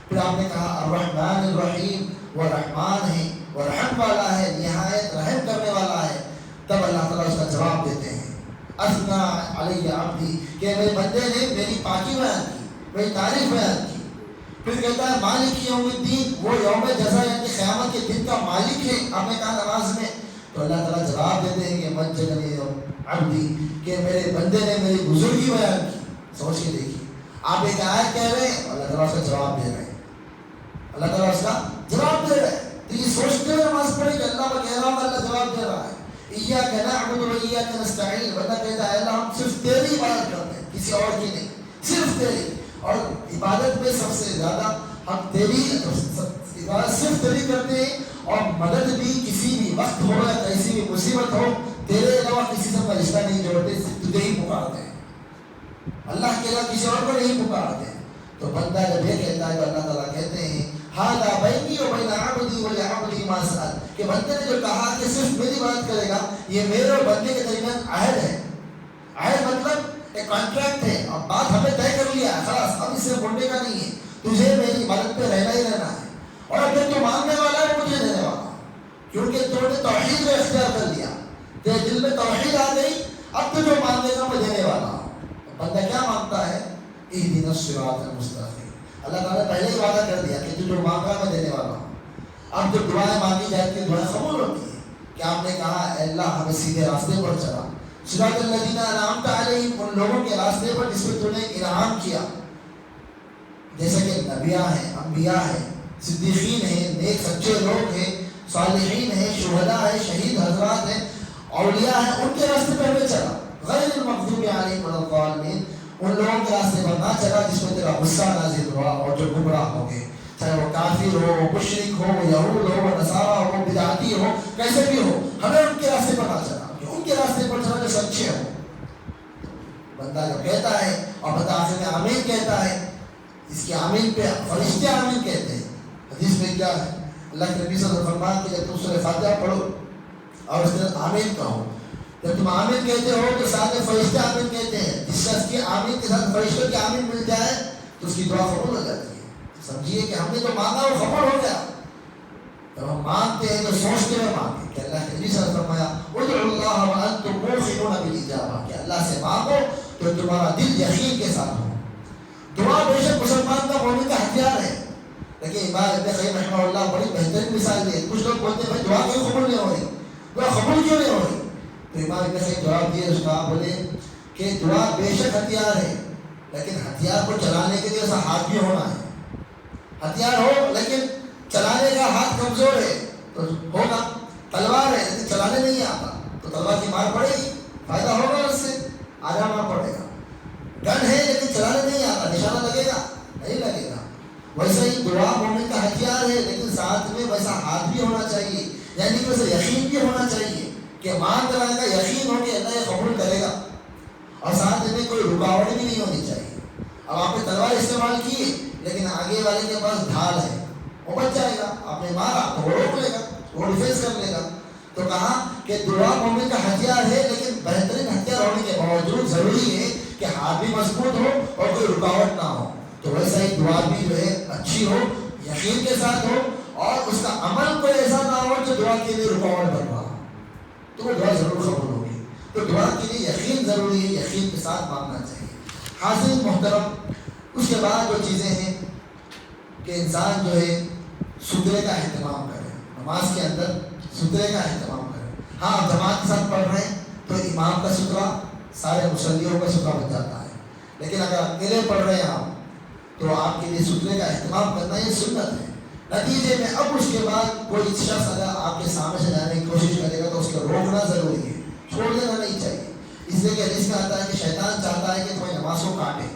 پھر آپ نے کہا الرحمن الرحیم، وہ رحمان ہے، وہ رحم والا ہے، نہایت رحم کرنے والا ہے. تب اللہ تعالیٰ اس کا جواب دیتے ہیں اثنا علی عبدی، کہ میرے بندے نے میری پاکی بیان کی، میری تعریف بیان کی. پھر کہتا ہے مالک یوم الدین، وہ یوم جزا یعنی قیامت کے دن کا مالک ہے. آپ نے کہا نماز میں، تو اللہ تعالیٰ جواب دیتے ہیں کہ مجدنی عبدی، کہ میرے بندے نے میری بزرگی بیان کی. سوچ کے دیکھیے، آپ ایک آیت کہہ رہے ہیں، اللہ تعالیٰ اس کا جواب دے رہے ہیں، اللہ تعالیٰ اس کا جواب دے رہے ہیں. تو یہ سوچتے ہوئے نماز پڑھے کہ اللہ میں کہہ رہا ہوں اللہ جواب دے رہا ہے. ایاک نعبد و ایاک نستعین، بندہ کہتا ہے اللہ ہم صرف تیری عبادت کرتے ہیں، کسی اور کی نہیں، صرف تیری. اور عبادت میں سب سے زیادہ ہم تیری عبادت صرف تیری کرتے ہیں، اور مدد بھی کسی بھی وقت ہو یا کیسی بھی مصیبت ہو تیرے علاوہ کسی سے کا رشتہ نہیں جوڑتے، صرف تجھے ہی پکارتے ہیں، اللہ کے علاوہ کسی اور کو نہیں پکارتے. تو بندہ جب یہ کہتا ہے تو اللہ تعالیٰ کہتے ہیں ھذا بینی و بین عبدی ولعبدی ما سأل، کہ بندے نے جو کہا کہ صرف میری بات کرے گا، یہ میرے اور بندے کے درمیان عہد ہے. عہد مطلب ایک کانٹریکٹ ہے، اب بات ہمیں طے کر لیا ہے، خلاص اب اس سے بڑھنے کا نہیں ہے، تجھے میری عبادت پہ رہنا ہی رہنا ہے. اور اگر تو مانگنے والا ہے مجھے دینے والا، کیونکہ تو نے توحید کو اختیار کر لیا، تیرے دل میں توحید آ گئی، اب تو جو مانگے گا میں دینے والا ہوں. بندہ کیا مانگتا ہے؟ اہدنا الصراط المستقیم. اللہ تعالیٰ نے پہلے ہی وعدہ کر دیا کہ جو مانگا میں دینے والا ہوں. اب جو دعائیں مانگی جاتی ہیں دعائیں قبول ہوتی ہیں. کہ آپ نے کہا اے اللہ ہمیں سیدھے راستے پر چلا، صراط الذین انعمت علیہم، ان لوگوں کے راستے پر جس پہ تو نے انعام کیا، جیسے کہ نبیاء ہیں، انبیاء ہیں، صدیقین ہیں، نیک سچے لوگ ہیں، صالحین ہیں، شہداء ہیں، شہید حضرات ہیں، اولیاء ہیں، ان کے راستے پر ہمیں چلا. غیر المغضوب علیہم ولا الضالین، ان لوگوں کے راستے پر نہ چلا جس میں تیرا غصہ نازل ہوا اور جو گمراہ ہو گئے، چاہے وہ کافر ہو، وہ مشرک ہو، وہ یہود ہو، وہ نصارہ ہو، بدعتی ہو، کیسے بھی ہو، ہمیں ان کے راستے پر نہ چلا، کہ ان کے راستے پر چلا جو سچے ہو. بندہ جو کہتا ہے اور بندہ آخر میں آمین کہتا ہے، اس کی آمین پہ فرشتے آمین کہتے ہیں. حدیث میں کیا ہے؟ اللہ کے نبی صلی اللہ علیہ وسلم فرماتے کہ جب تم سورہ فاتحہ پڑھو اور اس کے آمین کہو، جب تم آمین کہتے ہو تو ساتھ میں فرشتے آمین کہتے ہیں. جس شخص کی آمین کے ساتھ فرشتوں کی آمین مل جائے تو اس کی دعا قبول ہو جاتی ہے. سمجھیے کہ ہم نے تو مانگا وہ قبول ہو گیا. جب ہم مانگتے ہیں تو سوچتے ہوئے مانگیں کہ اللہ کے نبی صلی اللہ علیہ وسلم فرمایا ادعوا اللہ وانتم موقنون بالاجابہ، کہ اللہ سے مانگو تو تمہارا دل یقین کے ساتھ ہو. دعا بے شک مسلمان کا ہونے کا ہتھیار ہے. لیکن امام ابن قیم رحمہ اللہ بڑی بہترین مثال دی. کچھ لوگ بولتے ہیں بھائی دعا کیوں قبول نہیں ہو رہی, دعا قبول کیوں نہیں ہو رہی؟ تو امام ابن قیم جواب دیے, اس کا بولے کہ دعا بے شک ہتھیار ہے, لیکن ہتھیار کو چلانے کے لیے ایسا ہاتھ بھی ہونا ہے. ہتھیار ہو لیکن چلانے کا ہاتھ کمزور ہے تو ہوگا. تلوار ہے لیکن چلانے نہیں آتا تو تلوار کی مار پڑے گی, فائدہ ہوگا اس سے, آدھا مار پڑے گا. گن ہے لیکن چلانے نہیں آتا, نشانہ لگے گا نہیں لگے گا. ویسا ہی دعا مومن کا ہتھیار ہے, لیکن ساتھ میں ویسا ہاتھ بھی ہونا چاہیے, یعنی کہ ویسا یقین بھی ہونا چاہیے کہ مان کرانے کا یقین ہو کہ اللہ یہ قبول کرے گا, اور ساتھ میں کوئی رکاوٹ بھی نہیں ہونی چاہیے. اب آپ نے تلوار استعمال کی لیکن آگے والے کے پاس ڈھال ہے, وہ بچ جائے گا. آپ نے مارا تو وہ روک لے گا, وہ ڈیفینس کر لے گا. تو کہا کہ دعا مومن کا ہتھیار ہے, لیکن بہترین ہتھیار ہونے کے باوجود ضروری ہے کہ ہاتھ بھی مضبوط ہو اور کوئی رکاوٹ نہ ہو. تو ویسا ہی دعا بھی جو ہے اچھی ہو, یقین کے ساتھ ہو, اور اس کا عمل کوئی ایسا نہ ہو جو دعا کے لیے رکاوٹ بن رہا ہو, تو وہ دعا ضرور قبول ہوگی. تو دعا کے لیے یقین ضروری ہے, یقین کے ساتھ مانگنا چاہیے. حاضرین محترم, اس کے بعد جو چیزیں ہیں کہ انسان جو ہے سترے کا اہتمام کرے, نماز کے اندر سترے کا اہتمام کرے. ہاں جماعت کے ساتھ پڑھ رہے ہیں تو امام کا سترا سارے مصلیوں کا سترا بن جاتا ہے, لیکن اگر اکیلے پڑھ رہے ہیں آپ تو آپ کے لیے سترے کا اہتمام کرنا یہ سنت ہے. نتیجے میں اب اس کے بعد کوئی شخص اگر آپ کے سامنے سے جانے کی کوشش کرے گا تو اس کو روکنا ضروری ہے, چھوڑ دینا نہیں چاہیے. اس لیے کہ حدیث میں آتا ہے کہ شیطان چاہتا ہے کہ تمہیں نماز کو کاٹے,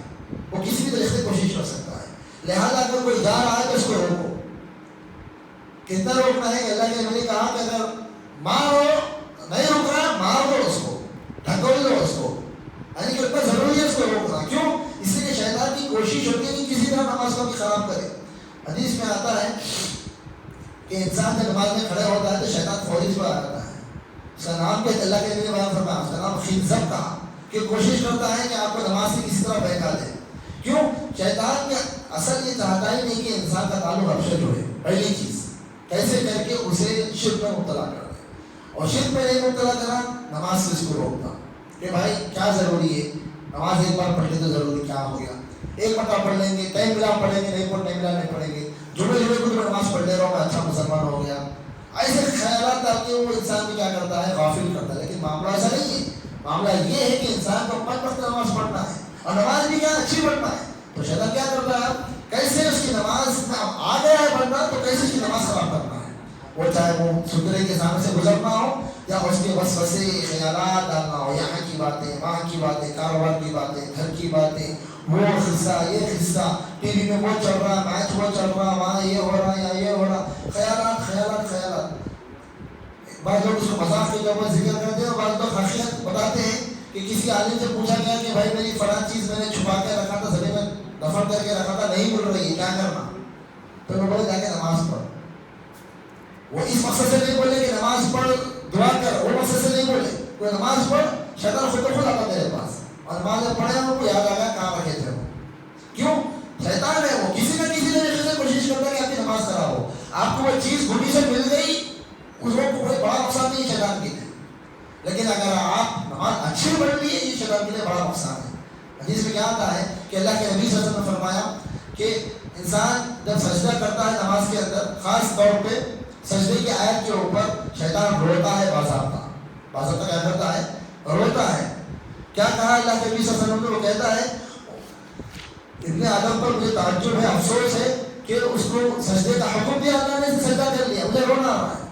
وہ کسی بھی طریقے سے کوشش کر سکتا ہے. لہٰذا اگر کوئی جا رہا ہے تو اس کو روکو. کتنا روکنا ہے کہ اللہ کے نبی نے کہا کہ اگر مارو نہیں روک رہا مار دو اس کو, ڈھکول دو اس کو, یعنی کہ اتنا ضروری ہے اس کو روکنا. کیوں؟ اس لیے کہ شیطان کی کوشش ہوتی ہے کہ کسی طرح نماز کو بھی خراب کرے. حدیث میں آتا ہے کہ انسان جب نماز میں کھڑے ہوتا ہے تو شیطان فوری اس پر آ جاتا ہے. اس کا نام کہ اللہ کے لیے بیان فرمایا, اس کا نام خنزب کہا, کہ کوشش کرتا ہے کہ آپ کو نماز سے کسی طرح بہکا دے. کیوں؟ شیطان کے اصل یہ چاہتا ہی نہیں کہ انسان کا تعلق رب سے جڑے. پہلی چیز کیسے کر کے اسے شرک میں مبتلا کر دے, اور شرک میں نہیں مبتلا کرا, نماز سے اس کو روکتا کہ بھائی کیا ضروری ہے, نماز ایک بار پڑھ لیں تو ضروری کیا ہو گیا, ایک مرتبہ پڑھ لیں گے, ٹائم ملا پڑھیں گے, نہیں ملا نہیں پڑھیں گے, جمعے کو نماز پڑھ لے رہا ہوں میں اچھا مسلمان ہو گیا. ایسے خیالات آ کے وہ انسان بھی کیا کرتا ہے, غافل کرتا ہے. لیکن معاملہ ایسا نہیں ہے. معاملہ یہ ہے کہ انسان کو 5 وقت نماز پڑھنا ہے, اور نماز بھی کیا اچھی پڑھنا ہے. تو شیطان کیا کرتا ہے, کیسے اس کی نماز میں اب آ گیا ہے بندہ تو کیسے اس کی نماز خراب کرنا ہے, وہ چاہے وہ سترے کے سامنے سے گزرنا ہو یا اس کے وسوسے خیالات ڈالنا ہو, یہاں کی باتیں, وہاں کی باتیں, کاروبار کی باتیں, گھر کی باتیں, وہ قصہ یہ قصہ, ٹی وی میں وہ چل رہا, میچ وہ چل رہا, وہاں یہ ہو رہا یا یہ ہو رہا, خیالات خیالات خیالات. بعض لوگ اس کو مذاق کے طور پر ذکر کرتے ہیں, اور بعض لوگ حقیقت بتاتے ہیں کہ کسی عالم سے پوچھا گیا کہ بھائی میری فلاں چیز میں نے چھپا کے رکھا تھا, زمین میں دفن کر کے رکھا تھا, نہیں مل رہی ہے, کیا کرنا؟ تو وہ بولے جا کے نماز پڑھ. وہ اس مقصد سے نہیں بولے کہ نماز پڑھ دعا کر, وہ مقصد سے نہیں بولے. کوئی نماز پڑھ, شیطان خود بخود آتا تیرے پاس, اور نماز میں پڑھے ہم کو یاد آ گیا کہاں رکھے تھے وہ. کیوں؟ شیطان ہے, وہ کسی نہ کسی طریقے سے کوشش کرتا ہے کہ آپ کی نماز خراب ہو. آپ کو وہ چیز گھٹی سے مل گئی, اس وقت کوئی بڑا نقصان نہیں ہے شیطان کے لیے, لیکن اگر آپ نماز اچھی پڑھ لی یہ شیطان کے لیے بڑا نقصان ہے. حدیث میں کیا آتا ہے کہ اللہ کے نبی صلی اللہ علیہ وسلم نے فرمایا کہ انسان جب سجدہ کرتا ہے نماز کے اندر, خاص طور پہ سجدے کی آیت کے اوپر شیطان روتا ہے, باضابطہ کیا کرتا ہے, روتا ہے. کیا کہا اللہ کے نبی صلی اللہ علیہ وسلم نے, وہ کہتا ہے ابن آدم پر مجھے تعجب ہے, افسوس ہے کہ اس کو سجدے کا حکم دیا, اللہ نے سجدہ کر لیا, مجھے رونا آ رہا ہے,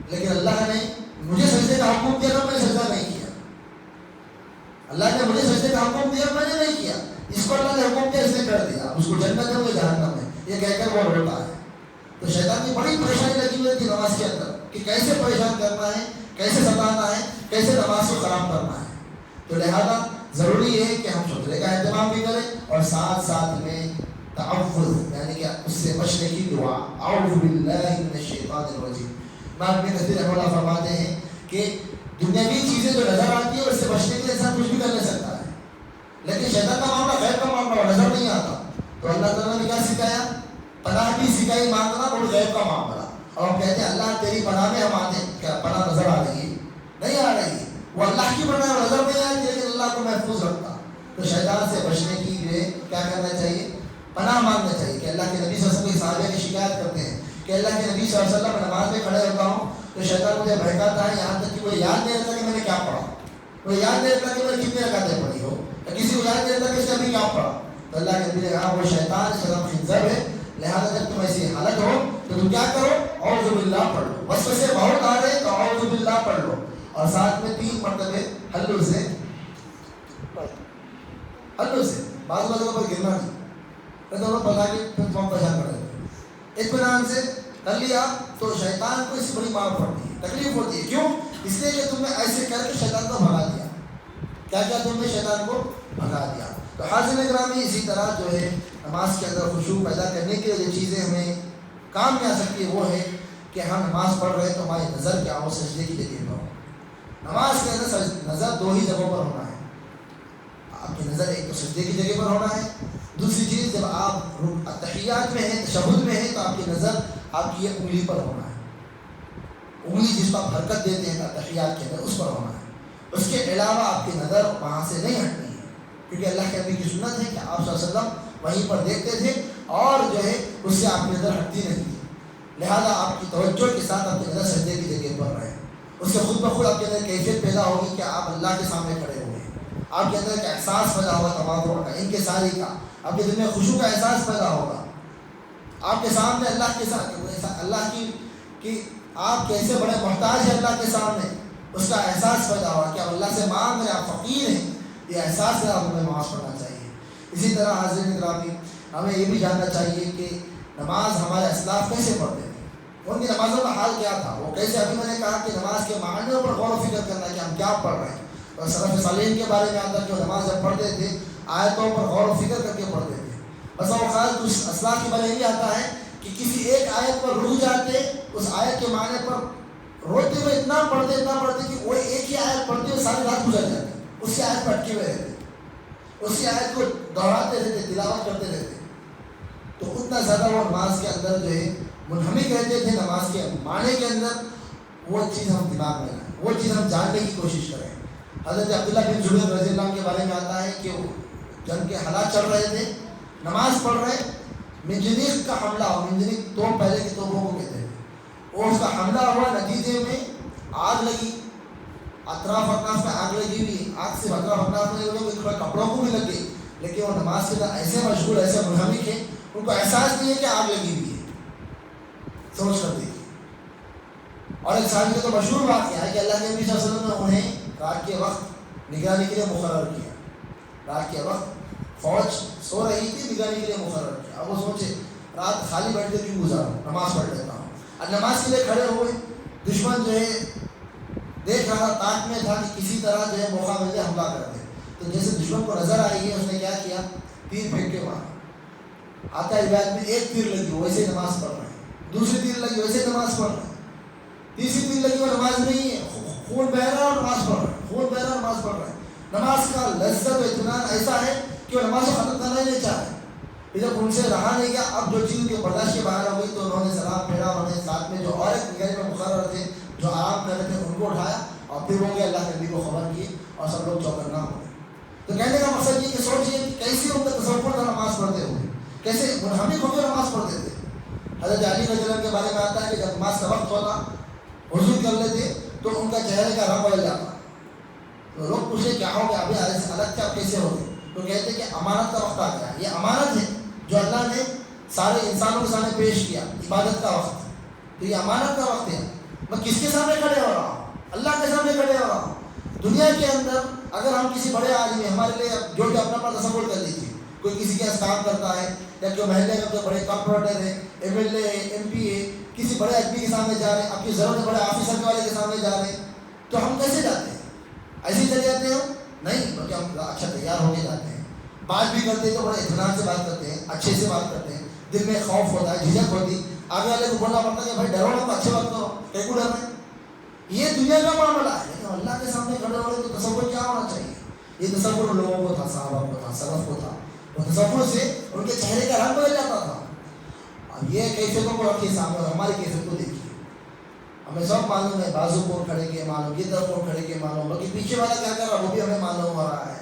لیکن اللہ نے مجھے سجدے کا حکم دیا تو میں نے سجدہ نہیں کیا. اللہ نے مجھے سجدے کا حکم دیا, میں نے نہیں کیا. اس کو اللہ نے حکم دیا, اس نے کر دیا, اس کو جنت ہے, مجھے جہنم ہے, یہ کہہ کر وہ روتا ہے. تو شیطان کی بڑی پریشانی لگی ہوئی تھی نماز کے اندر کہ کیسے پریشان کرنا ہے, کیسے ستانا ہے, کیسے نماز کو خراب کرنا ہے. تو لہذا ضروری ہے کہ ہم سترے کا اہتمام بھی کریں, اور ساتھ ساتھ میں تعوذ یعنی کہ اس سے بچنے کی دعا, اعوذ باللہ من الشیطان الرجیم. امام ابن کثیر رحمہ اللہ فرماتے ہیں کہ دنیاوی چیزیں جو نظر آتی ہے اس سے بچنے کے لیے انسان کچھ بھی کر نہیں سکتا ہے, لیکن شیطان کا معاملہ غیب کا معاملہ اور نظر نہیں آتا. تو اللہ تعالیٰ نے کیا سکھایا, پناہ بھی سکھائی مانگنا, اور غیب کا معاملہ. اور کہتے ہیں اللہ تیری پناہ میں ہم آتے ہیں, کیا پناہ نظر آ رہی ہے, نہیں آ رہی ہے, وہ اللہ کی پناہ نظر نہیں آتی, لیکن اللہ کو محفوظ رکھتا. تو شیطان سے بچنے کی لیے کیا کرنا چاہیے, پناہ مانگنا چاہیے کہ اللہ کے نبی صلی اللہ علیہ وسلم کے صحابہ کی شکایت کرتے ہیں کہ اللہ کے نبی صلی اللہ علیہ وسلم میں نماز میں کھڑے ہوتا ہوں تو شیطان مجھے بہکاتا ہے، یہاں تک کہ وہ یاد نہیں رہتا کہ میں نے کیا پڑھا، وہ یاد نہیں رہتا کہ میں نے کتنی رکعتیں پڑھی ہو، کسی کو یاد نہیں رہتا کہ اس نے ابھی کیا پڑھا. تو اللہ کے نبی نے کہا وہ شیطان اس کا خنزب ہے، لہٰذا جب تم ایسی حالت ہو تو تم کیا کرو، اعوذ باللہ پڑھ لو. وسوسے بہت آ رہے تو اعوذ باللہ پڑھ لو، اور ساتھ میں 3 مرتبے ہلو سے بعض لوگوں پر گرنا نہیں، تو پتا کہ تم پریشان کر دیتے. اطمینان سے کر لیا تو شیطان کو اس بڑی مار پڑتی ہے، تکلیف ہوتی ہے. کیوں؟ اس لیے کہ تم نے ایسے کر کے شیطان کو بھگا دیا. کیا کیا تم نے شیطان کو بھگا دیا. تو حاضرین گرامی اسی طرح جو ہے نماز کے اندر خشوع پیدا کرنے کے لیے جو چیزیں ہمیں کام میں آ سکتی ہے وہ ہے کہ ہم نماز پڑھ رہے ہیں تو ہماری نظر کیا ہو، سجدے کی جگہ پر ہو. نماز کے اندر نظر 2 ہی جگہوں پر ہونا ہے. آپ کی نظر ایک تو سجدے کی جگہ پر ہونا ہے، دوسری چیز جب آپ تحیات میں ہیں، تشہد میں ہیں، تو آپ کی نظر آپ کی یہ انگلی پر ہونا ہے. انگلی جس پر آپ حرکت دیتے ہیں تحیات کے اندر اس پر ہونا ہے. اس کے علاوہ آپ کی نظر وہاں سے نہیں ہٹنی ہے، کیونکہ اللہ کے نبی کی سنت ہے کہ آپ صلی اللہ علیہ وسلم وہیں پر دیکھتے تھے اور جو ہے اس سے آپ کی نظر ہٹتی نہیں تھی. لہذا آپ کی توجہ کے ساتھ آپ کی نظر سجدے کی جگہ پر رہے. اس سے خود بخود آپ کے اندر کیفیت پیدا ہوگی کہ آپ اللہ کے سامنے کھڑے ہوئے ہیں. آپ کے اندر ایک احساس پیدا ہوگا تواضع کا، انکساری کا، آپ کے دل میں خوشو کا احساس پیدا ہوگا. آپ کے سامنے اللہ کے ساتھ اللہ کی آپ کیسے بڑے محتاج ہیں اللہ کے سامنے، اس کا احساس پیدا ہوگا کہ آپ اللہ سے مانگ رہے ہیں، آپ فقیر ہیں. یہ احساس سے آپ ہمیں نماز پڑھنا چاہیے. اسی طرح حاضرین گرامی ہمیں یہ بھی جاننا چاہیے کہ نماز ہمارے اسلاف کیسے پڑھتے تھے، ان کی نمازوں کا حال کیا تھا، وہ کیسے. ابھی میں نے کہا کہ نماز کے معنیوں پر غور و فکر کرنا کہ ہم کیا پڑھ رہے ہیں. اور سلف صالحین کے بارے میں آتا ہے کہ وہ نماز جب پڑھتے تھے آیتوں پر غور و فکر کر کے پڑھتے تھے. بس اوقات کچھ اسلاف کے بارے میں یہ آتا ہے کہ کسی ایک آیت پر رک جاتے، اس آیت کے معنی پر روتے ہوئے اتنا پڑھتے کہ وہ ایک ہی آیت پڑھتے ہوئے ساری رات گزر جاتی، اسی آیت پر اٹکے ہوئے رہتے، اسی آیت کو دہراتے رہتے، تلاوت کرتے رہتے. تو اتنا زیادہ وہ نماز کے اندر جو ہے منہمک رہتے تھے. نماز کے معنی کے اندر وہ چیز ہم دماغ میں لائیں، وہ چیز ہم جاننے کی کوشش کریں. حضرت عبداللہ بن زبیر رضی اللہ عنہ کے بارے میں آتا ہے کہ وہ جنگ کے حالات چل رہے تھے، نماز پڑھ رہے، منجنیق کا حملہ ہوا. منجنیق توپ پہلے کی توپوں کو کہتے ہیں. اور اس کا حملہ ہوا، نتیجے میں آگ لگی، اطراف میں آگ لگی ہوئی. آگ سے اطراف میں تھوڑا کپڑوں کو بھی لگ گئی، لیکن وہ نماز کے اندر ایسے مشغول، ایسے منہمک ہیں، ان کو احساس نہیں ہے کہ آگ لگی ہوئی ہے. سوچ کر دیکھیے. اور ایک صحابی کا تو مشہور واقعہ ہے کہ اللہ کے نبی صلی اللہ علیہ وسلم نے انہیں رات کے وقت نگرانی کے لیے مقرر کیا. رات کے وقت فوج سو رہی تھی، نگرانی کے لیے مقرر کیا. اب وہ سوچے رات خالی بیٹھ کے کیوں گزاروں، نماز پڑھ لیتا ہوں. اب نماز کے لیے کھڑے ہوئے، دشمن جو ہے دیکھ رہا، تاک میں تھا کہ کسی طرح جو ہے موقع مل جائے حملہ کر دے. تو جیسے دشمن کو نظر آئی ہے، اس نے کیا کیا، تیر پھینک کے مارا. آتا ہے روایت میں ایک تیر لگی ویسے نماز پڑھ رہے ہیں، دوسری تیر لگی ویسے نماز پڑھ رہے ہیں، تیسری تیر لگی وہ نماز نہیں ہے، خون بہ رہا اور نماز پڑھ رہے ہیں، خون بہ رہا نماز پڑھ رہے ہیں. نماز کا لذت و اطمینان ایسا ہے کہ وہ نماز کو ختم کرنا ہی نہیں چاہتے. جب ان سے رہا نہیں گیا، اب جو چیز کے برداشت کے باہر ہو گئی تو انہوں نے سلام پھیرا. انہوں نے ساتھ میں جو اور ایک نگرانی میں مقرر تھے جو آرام کر رہے تھے ان کو اٹھایا اور پھر وہ گئے اللہ کے نبی کو خبر کی اور سب لوگ چوکنا ہو گئے. تو کہنے کا مقصد یہ کہ سوچیے کہ کیسے ان کا تصور تھا نماز پڑھتے ہوئے، کیسے منہمک ہو کے نماز پڑھتے تھے. حضرت علی رضی اللہ عنہ کے بارے میں آتا ہے کہ جب نماز کا وقت ہوتا، وضو کر لیتے تو ان کا چہرے کا رنگ بدل جاتا. تو لوگ پوچھے کیا ہو گیا، ابھی الگ کیا کیسے ہو گئے؟ تو کہتے کہ امانت کا وقت آ گیا. یہ امانت ہے جو اللہ نے سارے انسانوں کے سامنے پیش کیا، عبادت کا وقت. تو یہ امانت کا وقت ہے. میں کس کے سامنے کھڑے ہو رہا ہوں؟ اللہ کے سامنے کھڑے ہو رہا ہوں. دنیا کے اندر اگر ہم کسی بڑے آدمی، ہمارے لیے جو کہ اپنا تصور کر لیجیے، کوئی کسی کے کام کرتا ہے یا جو محلے میں جو بڑے کارپوریٹر ہیں، M L A, M P A, کسی بڑے آدمی کے سامنے جا رہے ہیں، اپنی ضرورت بڑے آفیسر والے کے سامنے جا رہے ہیں، تو ہم کیسے جاتے ہیں؟ ایسے ہی چلے جاتے ہیں؟ نہیں، بلکہ ہم اچھا تیار ہو کے جاتے ہیں. بات بھی کرتے ہیں تو بڑے اطمینان سے بات کرتے ہیں، اچھے سے بات کرتے ہیں. دل میں خوف ہوتا ہے، جھجک ہوتی، آگے والے کو بولنا پڑتا ہے کہ بھائی ڈرو نا، اچھے بات کرو، کہیں کو ڈر رہے ہیں. یہ دنیا کا معاملہ ہے. لیکن اللہ کے سامنے کھڑے ہو رہے تو تصور کیا ہونا چاہیے؟ یہ تصور لوگوں کو تھا، صحابہ کو تھا، سلف کو تھا. وہ تصور سے ان کے چہرے کا رنگ بدل جاتا تھا. اب یہ کیفیتوں کو رکھیے سامنے اور ہماری کیفیت کو دیکھیے. ہمیں سب معلوم ہے، بازو کون کھڑے کے معلوم، یہ طرف کون کھڑے کے معلوم، باقی پیچھے والا کیا کر رہا وہ بھی ہمیں معلوم ہو رہا ہے.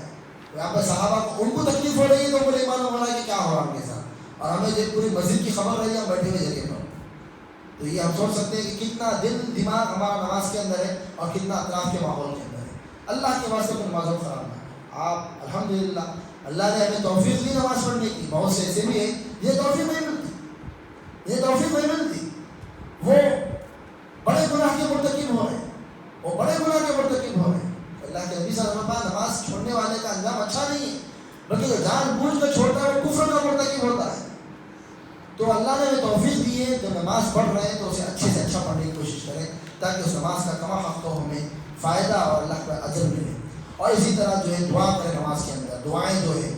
یہاں پہ صحابہ کو ان کو تکلیف ہو رہی ہے تو ان کو نہیں معلوم ہو رہا ہے کہ کیا ہو رہا ہے ان کے ساتھ. اور ہمیں جو پوری مسجد کی خبر رہی ہے ہم بیٹھے ہوئے جگہ پر، تو یہ ہم سوچ سکتے ہیں کہ کتنا دل دماغ ہمارا نماز کے اندر ہے اور کتنا اطراف کے ماحول کے اندر ہے۔ اللہ کے واسطے کو نمازوں خراب نہ کریں۔ آپ الحمدللہ اللہ نے ہمیں توفیق دی نماز پڑھنے کی، بہت سے ایسے بھی ہیں یہ توفیق نہیں ملتی، یہ توفیق نہیں ملتی، وہ بڑے گناہ کے مرتکب ہو رہے ہیں، وہ بڑے گناہ کے مرتکب ہو رہے ہیں۔ اللہ کے نبی صلی اللہ علیہ وسلم نماز چھوڑنے والے کا انجام اچھا نہیں ہے، بلکہ جو جان بوجھ کر چھوڑتا ہے وہ کفر کا مرتکب ہوتا ہے۔ تو اللہ نے ہمیں توفیق دی ہے، جب نماز پڑھ رہے ہیں تو اسے اچھے سے اچھا پڑھنے کی کوشش کریں تاکہ اس نماز کا کما حق تو ہمیں فائدہ اور اللہ کا اجر ملے۔ اور اسی طرح جو ہے دعا کریں نماز کے اندر، دعائیں جو ہے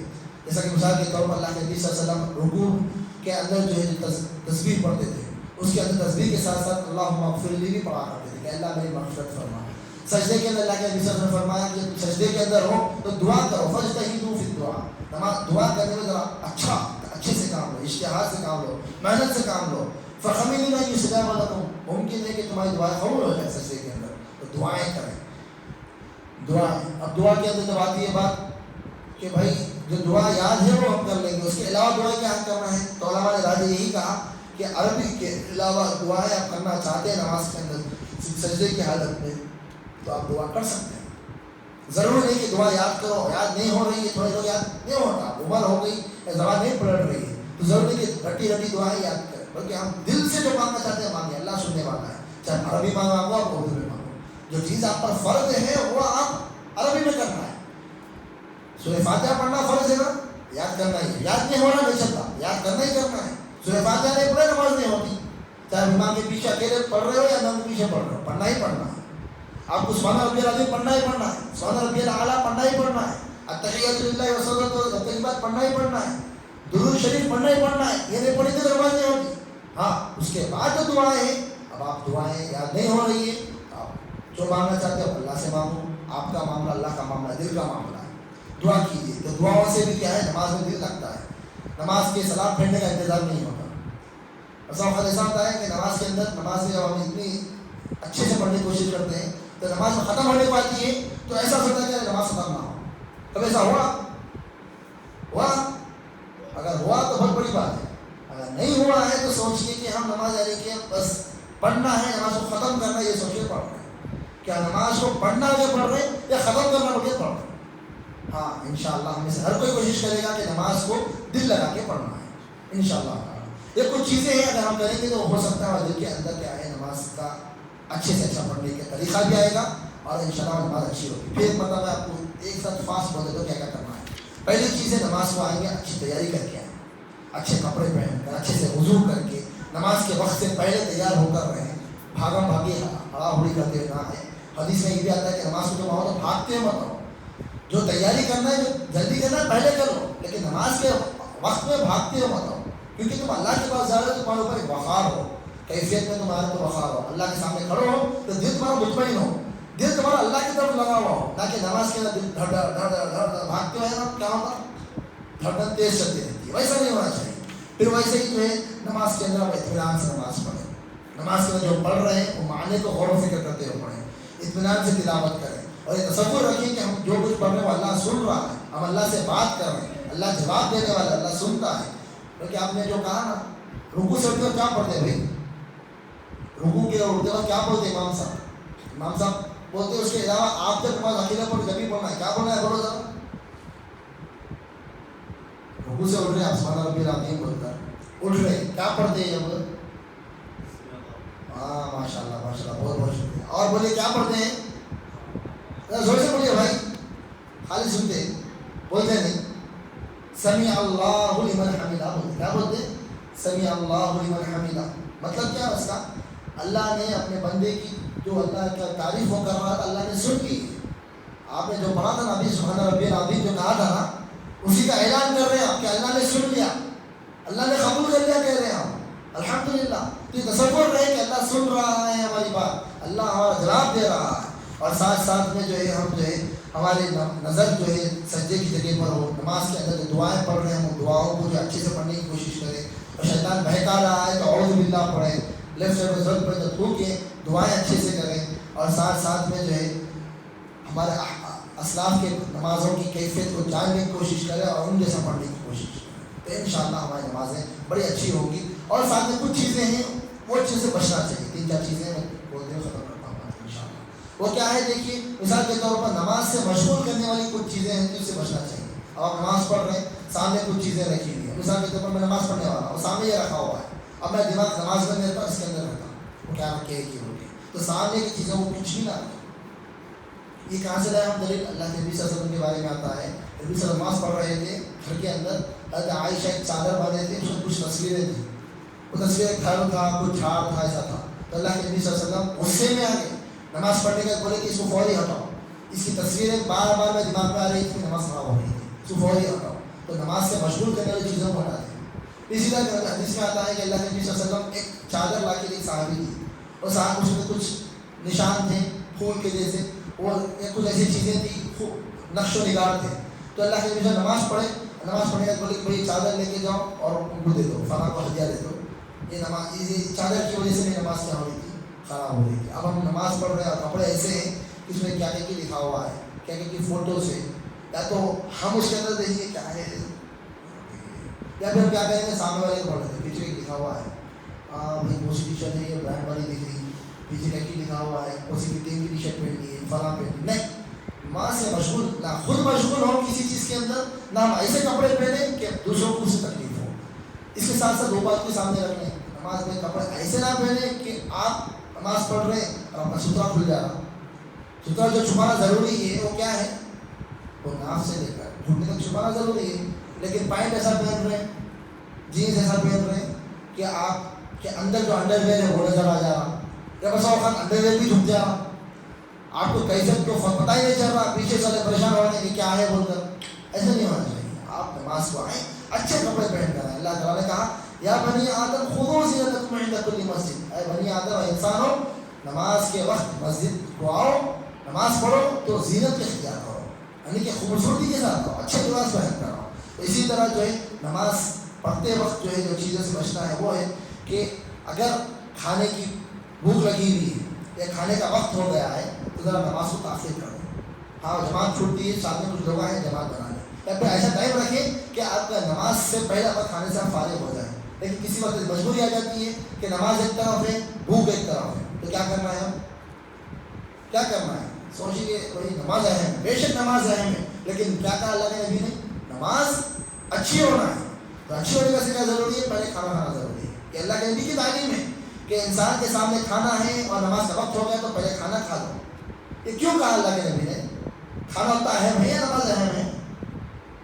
جیسا کہ مثال کے طور پر اللہ کے نبی صلی اللہ علیہ وسلم رکوع کے اندر جو ہے تسبیح پڑھتے تھے، اس کے اندر تسبیح کے ساتھ ساتھ اللہم اغفر لی بھی پڑھا کرتے تھے کہ اللہ میری مغفرت فرما۔ سجدے کے اندر اللہ کے نبی صلی اللہ علیہ وسلم نے فرمایا کہ سجدے کے اندر ہو تو دعا کرو، فاجتہدوا فی الدعاء، نماز دعا کرنے میں ذرا اچھے سے کام لو، اشتہاد سے کام لو، محنت سے کام لو۔ فَخَمِنُوا أَن يُسْتَجَابَ لَكُمْ، ممکن ہے کہ تمہاری دعائیں قبول ہو جائیں سجدے کے اندر، تو دعائیں کریں، دعائیں۔ اب دعا کے اندر جب آتی ہے بات کہ بھائی جو دعا یاد ہے وہ ہم کر لیں گے، اس کے علاوہ دعائیں کیا کرنا ہے، تو علماء نے راجہ یہی کہا کہ عربی کے علاوہ دعائیں آپ کرنا چاہتے ہیں نماز کے اندر سجدے کی حالت میں تو آپ دعا کر سکتے ہیں۔ ضرور نہیں کہ دعا یاد کرو، یاد نہیں ہو رہی ہے، تھوڑے لوگ یاد نہیں ہوتا، عمر ہو گئی یا زبان نہیں پلٹ رہی ہے، تو ضرور نہیں کہ رٹی رٹی دعائیں یاد کریں، بلکہ ہم دل سے جو مانگنا چاہتے ہیں مانگیں، اللہ سننے والا ہے، چاہے عربی مانگو آپ اردو میں مانگو، جو چیز آپ پر فرض ہے وہ آپ عربی میں کرنا ہے۔ سورہ فاتحہ پڑھنا فرض ہے نا، یاد کرنا ہی، یاد نہیں ہونا نہیں چلتا، یاد کرنا ہی کرنا ہے۔ سورہ فاتحہ نہیں پڑھے نماز نہیں ہوتی، چاہے امام کے پیچھے اکیلے پڑھ رہے ہو یا امام کے پیچھے پڑھ رہے ہو، پڑھنا ہی پڑھنا ہے۔ آپ کو سبحان ربی العظیم پڑھنا ہی پڑھنا ہے، سبحان ربی الاعلیٰ پڑھنا ہی پڑھنا ہے، التحیات للہ والصلاۃ والطیبات پڑھنا ہی پڑھنا ہے، درود شریف پڑھنا ہی پڑھنا ہے۔ یہ نہیں پڑھی تو نماز نہیں ہوتی۔ ہاں اس کے بعد جو دعائیں ہیں، اب آپ دعائیں یاد نہیں ہو رہی ہے، آپ جو مانگنا چاہتے ہو اللہ سے مانگو، آپ کا معاملہ اللہ کا معاملہ ہے، دل کا معاملہ ہے، دعا کیجیے۔ تو دعاؤں سے بھی کیا ہے، نماز میں دل لگتا ہے، نماز کے سلام پھیرنے کا انتظار نہیں ہوتا۔ ایسا وقت ایسا ہوتا ہے کہ نماز کے اندر، نماز میں جب ہم اتنی اچھے سے پڑھنے کی کوشش کرتے ہیں تو نماز میں ختم ہونے کو آتی ہے تو ایسا ہوتا ہے کہ نماز ختم نہ ہو۔ کب ایسا ہوا اگر ہوا تو بہت بڑی بات ہے، اگر نہیں ہوا ہے تو سوچیے کہ ہم نماز یعنی کہ بس پڑھنا ہے، نماز کو ختم کرنا یہ سوچ کے پڑھ رہے ہیں، کیا نماز کو پڑھنا کے پڑھ رہے ہیں یا ختم کرنا کے پڑھ رہے ہیں؟ ہاں انشاءاللہ ہم میں سے ہر کوئی کوشش کرے گا کہ نماز کو دل لگا کے پڑھنا ہے انشاءاللہ۔ یہ کچھ چیزیں ہیں اگر ہم کریں گے تو ہو سکتا ہے دل کے اندر کیا ہے، نماز کا اچھے سے اچھا پڑھنے کا طریقہ بھی آئے گا اور انشاءاللہ نماز اچھی ہوگی۔ پھر مطلب میں آپ کو ایک ساتھ فاسٹ بول دیتا ہوں کیا کرنا ہے۔ پہلی چیز ہے نماز کو آئیں گے اچھی تیاری کر کے آئیں، اچھے کپڑے پہن کر، اچھے سے وضو کر کے، نماز کے وقت سے پہلے تیار ہو کر رہیں، بھاگم بھاگی ہڑا ہڑی کرتے ہوئے نہ آئے۔ حدیث میں یہ بھی آتا ہے کہ نماز کو جب آؤ تو بھاگتے مت ہو، جو تیاری کرنا ہے، جو جلدی کرنا ہے پہلے کرو، لیکن نماز کے وقت میں بھاگتے ہو مت ہو، کیونکہ تم اللہ کے پاس جا رہے ہو، تمہارے اوپر ایک وقار ہو، کیفیت میں تمہارے اوپر وقار ہو، اللہ کے سامنے کھڑے ہو تو دل تمہارا مطمئن ہو، دل تمہارا اللہ کی طرف لگا ہوا ہو، تاکہ نماز کے اندر دل دھڑ دھڑ دھڑ دھڑ بھاگتے ہوئے نا کیا ہوتا، دھڑکن تیز چلتی رہتی ہے، ویسا نہیں ہونا چاہیے۔ پھر ویسے ہی جو ہے نماز کے اندر آپ اطمینان سے نماز پڑھیں، نماز کے اندر جو پڑھ رہے ہیں وہ معنی کو غور و فکر کرتے ہوئے پڑھیں، اطمینان سے تلاوت کریں، اور یہ تصور رکھیں کہ ہم جو کچھ پڑھ رہے ہیں وہ اللہ سن رہا ہے، ہم اللہ سے بات کر رہے ہیں، اللہ جواب دینے والا، اللہ سنتا ہے۔ کیونکہ آپ نے جو کہا نا رکوع سے اٹھتے کیا پڑھتے ہیں بھائی، رکوع کے اٹھتے وقت کیا بولتے ہیں امام صاحب بولتے ہیں، اس کے علاوہ آپ جب نماز اکیلا پڑھ جب بھی پڑھنا ہے، کیا بولنا ہے بولو ذرا۔ رکوع سے اٹھ رہے ہیں آپ سبحان ربی العظیم بول کر اٹھ رہے ہیں، کیا پڑھتے ہیں جب؟ ہاں ماشاء اللہ بہت بہت شکریہ۔ اور بولیے کیا پڑھتے ہیں، زور سے بولیے بھائی، خالی سنتے بولتے نہیں۔ سمیع اللہ لمن حمدہ بولتے، کیا بولتے ہیں؟ سمیع اللہ لمن حمدہ، مطلب کیا اس کا، اللہ نے اپنے بندے کی جو اللہ کا تعریف وہ کر رہا تھا اللہ نے سن لی۔ آپ نے جو پڑھا تھا نا ابھی سبحان ربی العظیم جو کہا تھا نا، اسی کا اعلان کر رہے ہیں آپ کہ اللہ نے سن لیا، اللہ نے قبول کر لیا کہہ رہے ہیں آپ الحمدللہ۔ تو یہ تصور رہے کہ اللہ سن رہا ہے ہماری بات، اللہ ہمارا جواب دے رہا ہے، اور ساتھ ساتھ میں جو ہے ہم جو ہے ہماری نظر جو ہے سجدے کی جگہ پر ہو، نماز کے اندر جو دعائیں پڑھ رہے ہیں ہم دعاؤں کو جو اچھے سے پڑھنے کی کوشش کریں، اور شیطان بہکا رہا ہے تو اعوذ باللہ پڑھیں، لیفٹ سائڈ میں ضرورت پڑے تو تھوکیں، دعائیں اچھے سے کریں، اور ساتھ ساتھ میں جو ہے ہمارے اسلاف کے نمازوں کی کیفیت کو جاننے کی کوشش کریں اور ان جیسا پڑھنے کی کوشش کریں۔ تو انشاءاللہ ہماری نمازیں بڑی اچھی ہوگی. اور ساتھ میں کچھ چیزیں ہیں وہ چیز سے بچنا چاہیے. 3-4 چیزیں میں بولتے ہوئے ختم کرتا ہوں انشاءاللہ. وہ کیا ہے؟ دیکھیے مثال کے طور پر نماز سے مشغول کرنے والی کچھ چیزیں ہیں تو اس سے بچنا چاہیے. اب آپ نماز پڑھ رہے ہیں, سامنے کچھ چیزیں رکھی ہوئی ہیں. مثال کے طور پر میں نماز پڑھنے والا ہوں, سامنے یہ رکھا ہوا ہے. اب میں دماغ نماز میں رہتا ہوں, اس کے اندر رہتا ہوں وہ کیا رکھے کی روٹی, تو سامنے کی چیزوں کو کچھ بھی نہ رکھیں. یہ کہاں سے لائے ہم دلیل؟ اللہ کے نبی صلی اللہ علیہ وسلم کے بارے میں آتا ہے. نبی صلی اللہ علیہ وسلم نماز پڑھ رہے تھے, گھر کے اندر حضرت عائشہ ایک چادر باندھے تھے, اس میں کچھ تصویریں تھیں. وہ تصویریں گھر تھا, کچھ جھاڑ تھا, ایسا تھا. تو اللہ کے نبی صلی اللہ علیہ وسلم غصے میں آ گئے, نماز پڑھنے کا بولے کہ اس کو فوری ہٹاؤ. اس کی تصویریں بار بار میں دماغ میں آ رہی تھی, نماز خراب ہو رہی تھی, اس کو فوری ہٹاؤ. تو نماز سے مشغول کرنے والی چیزوں کو ہٹا دیں. اسی طرح حدیث میں آتا ہے کہ اللہ کے نبی صلی اللہ علیہ وسلم ایک چادر لا کے ایک صحابی تھی, اور صاحب اس میں کچھ نشان تھے پھول کے جیسے, اور کچھ ایسی چیزیں تھیں, نقش و نگار تھے. تو اللہ کے نبی نماز پڑھے, نماز پڑھنے کا بولے کہ بھائی چادر لے کے جاؤ اور ان کو دے دو, فلاں کو ہدیہ دے دو. یہ نماز, یہ چادر کی وجہ سے میری نماز کیا ہو رہی تھی, خراب ہو رہی تھی. اب ہم نماز پڑھ رہے ہیں اور کپڑے ایسے ہیں کہ اس میں کیا کیا لکھا ہوا ہے, کیا کیا کی فوٹوز ہے, یا تو ہم اس کے اندر دیکھیں گے کیا ہے, یا پھر ہم کیا کہیں گے سامنے والے کو پڑھ لیتے پیچھے لکھا ہوا ہے, بھائی کون سی ٹی شرٹ ہے, یہ برانڈ والی دکھ رہی, پیچھے کا کی لکھا ہوا ہے, کون سی کی ٹیم کی ٹی شرٹ پہنی ہے, فلاں پہنی. نہیں, ماں سے مشغول نہ خود مشغول ہو کسی چیز کے اندر, نہ ہم ایسے کپڑے پہنیں کہ دوسروں کو اس سے تکلیف ہو. اس کے ساتھ ساتھ 2 بات کے سامنے رکھ لیں, نماز میں کپڑے ایسے نہ پہنیں کہ آپ نماز پڑھ رہے ہیں اور اپنا سترا کھل جا رہا. سترا جو چھپانا ضروری ہے وہ کیا ہے, وہ ناف سے لے کر گھٹنے تک چھپانا ضروری ہے. لیکن پینٹ ایسا پہن رہے ہیں, جینس ایسا پہن رہے ہیں کہ آپ کے اندر جو انڈر ویئر ہے وہ نظر آ جا رہا, یا بس اوقات انڈر ویئر بھی جھک جا رہا, آپ کو کیفیت کو پتہ ہی نہیں چل رہا, پیچھے سے پریشان ہو رہے ہیں کہ کیا ہے بول کر. ایسا نہیں ہونا چاہیے. آپ نماز کو آئیں اچھے کپڑے پہن کر آئیں. اللہ تعالیٰ نے کہا یا بنی آدم خذوا زینتکم عند کل مسجد, اے بنی آدم انسانوں نماز کے وقت مسجد کو آؤ, نماز پڑھو تو زینت کے اختیار کرو, یعنی کہ خوبصورتی کے ساتھ آؤ, اچھے لباس پہن کر آؤ. تو اسی طرح جو ہے نماز پڑھتے وقت جو ہے جو چیزوں سے بچنا ہے وہ ہے کہ اگر کھانے کی بھوک لگی ہوئی ہے یا کھانے کا وقت ہو گیا ہے تو ذرا نماز کو تاخیر کر دیں. ہاں جماعت چھوٹتی ہے, ساتھ میں کچھ لوگ ہیں, جماعت بنا لیں, یا پھر ایسا ٹائم رکھیں کہ آپ کا نماز سے پہلے آپ کھانے سے آپ فارغ ہو جائیں. لیکن کسی وقت مجبوری آ جاتی ہے کہ نماز ایک طرف ہے, بھوک ایک طرف ہے, تو کیا کرنا ہے, کیا کرنا ہے؟ سوچیے, وہی نماز اہم ہے, بے شک نماز اہم ہے, لیکن کیا کہا اللہ کے نبی نے, نماز اچھی ہونا ہے. تو اچھی ہونے کا سیکھنا ضروری ہے, پہلے کھانا کھانا ضروری ہے. کہ اللہ کے نبی کی تعلیم ہے کہ انسان کے سامنے کھانا ہے اور نماز کا وقت ہو گیا تو پہلے کھانا کھا لو. یہ کیوں کہا اللہ کے نبی نے؟ کھانا اتنا اہم ہے یا نماز اہم ہے؟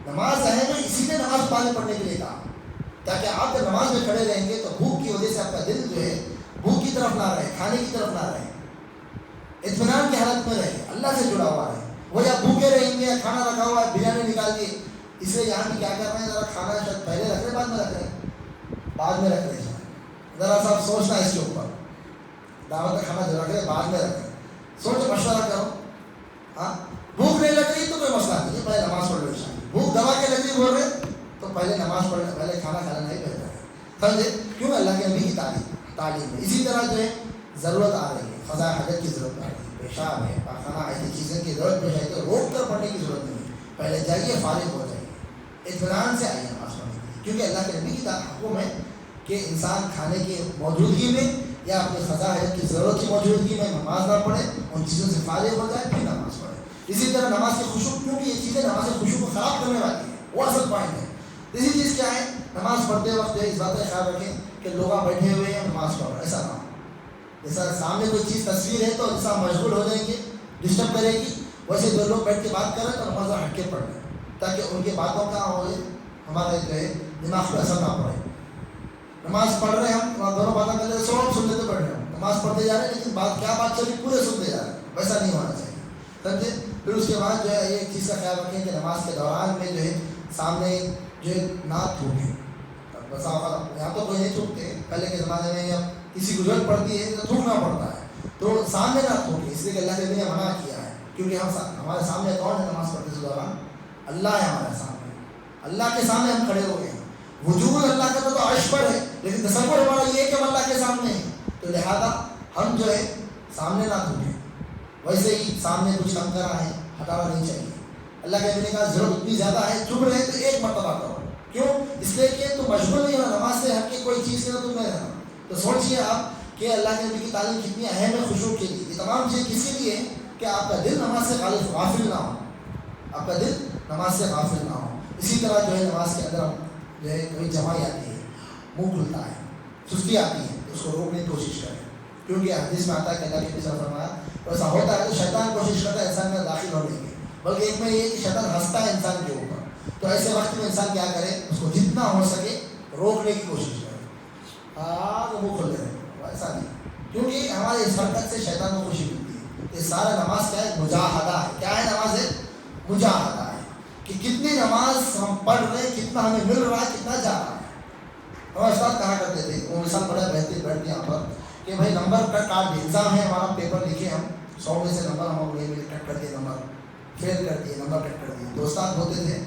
نماز اہم ہے, اسی نے نماز پہلے پڑھنے کے لیے کہا, تاکہ آپ جب نماز میں کھڑے رہیں گے تو بھوک کی وجہ سے آپ کا دل جو ہے بھوک کی طرف نہ رہے, کھانے کی طرف نہ رہے, اطمینان کی حالت میں رہے, اللہ سے جڑا ہوا رہے. وہ جب بھوکے رہیں گے, کھانا رکھا ہوا ہے, بریانی نکال دیے, اس لیے یہاں بھی کیا کر رہے ہیں, ذرا کھانا شاید پہلے رکھ رہے بعد میں رکھ رہے ہیں, بعد میں رکھ رہے ہیں. ذرا سا سوچنا اس کے اوپر, دعوت کا کھانا جو رکھ رہے بعد میں رکھ رہے, سوچ مشورہ کرو. ہاں بھوک نہیں لگ رہی تو کوئی مسئلہ نہیں ہے, پہلے نماز پڑھ لو. بھوک دبا کے لگ رہی بول رہے تو پہلے نماز پڑھ لیں, پہلے کھانا کھانا نہیں بہتر ہے. سمجھے کیوں؟ اللہ کے نبی کی تعلیم ہے. اسی طرح جو ہے ضرورت آ رہی ہے, قضاء حاجت کی ضرورت آ رہی ہے, پیشاب ہے, پاخانہ, ایسی چیزیں کی ضرورت پیش آئی تو روک کر پڑھنے کی ضرورت نہیں ہے, پہلے جائیے فارغ ہو جائیے, اطمینان سے آئیے نماز پڑھنے کے لیے. کیونکہ اللہ کے نبی کی حکم ہے کہ انسان کھانے کی موجودگی میں یا اپنی قضاء حاجت کی ضرورت کی موجودگی میں نماز نہ پڑھے, ان چیزوں سے فارغ ہو جائے پھر نماز پڑھے. اسی طرح نماز کی خوشبو, کیونکہ یہ چیزیں نماز کی خوشبو کو خراب کرنے والی ہے, وہ اصل پوائنٹ ہے. اسی چیز کیا ہے, نماز پڑھتے وقت جو ہے اس بات کا خیال رکھیں کہ لوگ بیٹھے ہوئے ہیں نماز پڑھ رہے, ایسا نہ ہو. جیسا سامنے کوئی چیز تصویر ہے تو جیسا مشغول ہو جائیں گے, ڈسٹرب کرے گی, ویسے جو لوگ بیٹھ کے بات کر رہے ہیں تو نماز ہٹ کے پڑھ لیں, تاکہ ان کی باتوں کا ہمارے جو ہے دماغ پہ اثر نہ پڑے. نماز پڑھ رہے ہیں ہم, دونوں باتیں کر رہے ہیں, سب سن لیتے پڑھ رہے ہیں, نماز پڑھتے جا رہے ہیں, لیکن بات کیا بات چلی پورے سنتے جا رہے ہیں, ویسا نہیں ہونا چاہیے. سمجھے؟ پھر اس کے بعد جو ہے ایک چیز کا خیال رکھیں کہ نماز کے دوران میں جو ہے سامنے جو ہے نہ تھوکیں. بس یہاں تو کوئی نہیں تھوکتے, پہلے کے زمانے میں یا کسی کو ضرورت پڑتی ہے تو تھوکنا پڑتا ہے, تو سامنے نہ تھوکیں, اس لیے کہ اللہ کے نبی نے منع کیا ہے. کیونکہ ہمارے سامنے کون ہے نماز پڑھتے اس دوران؟ اللہ ہے ہمارے سامنے, اللہ کے سامنے ہم کھڑے ہو گئے ہیں. وجود اللہ کا تو عرش پر ہے, لیکن تصور ہمارا یہ ہے کہ ہم اللہ کے سامنے ہیں, تو لہذا ہم جو ہے سامنے نہ تھوکیں. ویسے ہی سامنے کچھ کم کرا ہے, ہٹانا نہیں چاہیے. اللہ کے نبی نے کہا ضرورت اتنی زیادہ ہے, چپ رہے تو ایک مرتبہ کرو, کیوں؟ اس لیے کہ تم مشغول نہیں ہونا نماز سے ہٹ کے کوئی چیز کے تم نہیں رہنا. تو سوچیے آپ کہ اللہ کے نبی کی تعلیم کتنی اہم ہے خشوع کے لیے. یہ تمام چیز کسی لیے کہ آپ کا دل نماز سے غافل نہ ہو، آپ کا دل نماز سے غافل نہ ہو. اسی طرح جو ہے نماز کے اندر جو ہے کوئی جمائی آتی ہے، منہ کھلتا ہے، سستی آتی ہے، تو اس کو روکنے کی کوشش کریں. کیونکہ حدیث میں آتا ہے کہ اللہ کے نبی صلی اللہ علیہ وسلم فرمایا ایسا ہوتا ہے تو شیطان کوشش کرتا ہے انسان میں داخل ہونے کی، بلکہ ایک میں یہ کہ شیطان ہنستا ہے انسان کے اوپر. تو ایسے وقت میں انسان کیا کرے؟ اس کو جتنا ہو سکے روکنے کی کوشش کرے. تو وہ کھل رہے ایسا نہیں، کیونکہ ہمارے اس حرکت سے شیطان کو خوشی ملتی ہے. یہ سارا نماز کیا ہے؟ مجاہدہ ہے. کیا ہے نماز؟ ہے مجاہدہ ہے کہ کتنی نماز ہم پڑھ رہے ہیں، کتنا ہمیں مل رہا ہے، کتنا جا رہا ہے. ہمارے استاد کہا کرتے تھے، وہ مثال بڑا بہترین بیٹھ یہاں پر کہ بھائی نمبر کا کارڈ ایگزام ہے ہمارا، پیپر لکھے ہم 100 میں سے نمبر ہم کٹ کر دیے، نمبر فیل کر دیے، نمبر کٹ کر دیے. تو استاد بولتے تھے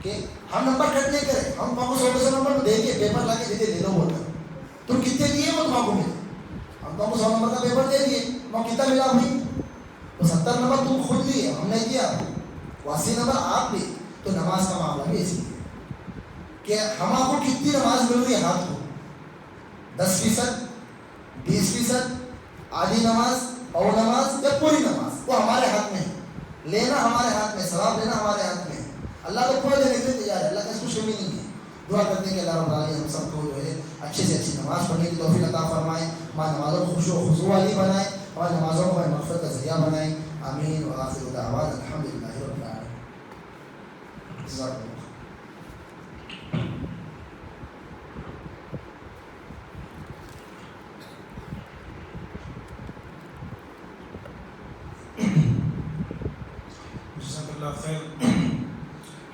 کہ ہم نمبر کٹ نہیں کریں، ہم کو 100 میں سے نمبر دے کے پیپر لا کے دے دو بولتا تم کتنے دیے وہ تمہیں کو ملے. ہم تو 100 نمبر کا پیپر دے دیے، وہ کتنا ملا بھائی؟ تو 70 نمبر تم خود لیے، ہم نے دیا. 80 نمبر آپ لیے. تو نماز کا معاملہ بھی اسی ہے کہ ہم آپ کو کتنی نماز مل رہی ہے، ہاتھ کو 10%، 20%، آدھی نماز، اور نماز یا پوری نماز، وہ ہمارے ہاتھ میں ہے. لینا ہمارے ہاتھ میں، ثواب لینا ہمارے ہاتھ میں ہے. اللہ تو پورے دینے کے لیے تیار ہے، اللہ کا اس کو کمی نہیں ہے. دعا کرتے ہیں کہ اللہ رب العالمین ہم سب کو جو ہے اچھے سے اچھی نماز پڑھنے کی توفیق عطا فرمائے، ہماری نمازوں کو خشوع و خضوع والی بنائے، ہماری نمازوں کو ہماری مغفرت کا ذریعہ بنائے. آمین. وآخر دعوانا الحمدللہ رب العالمین. جزاک اللہ. خیر.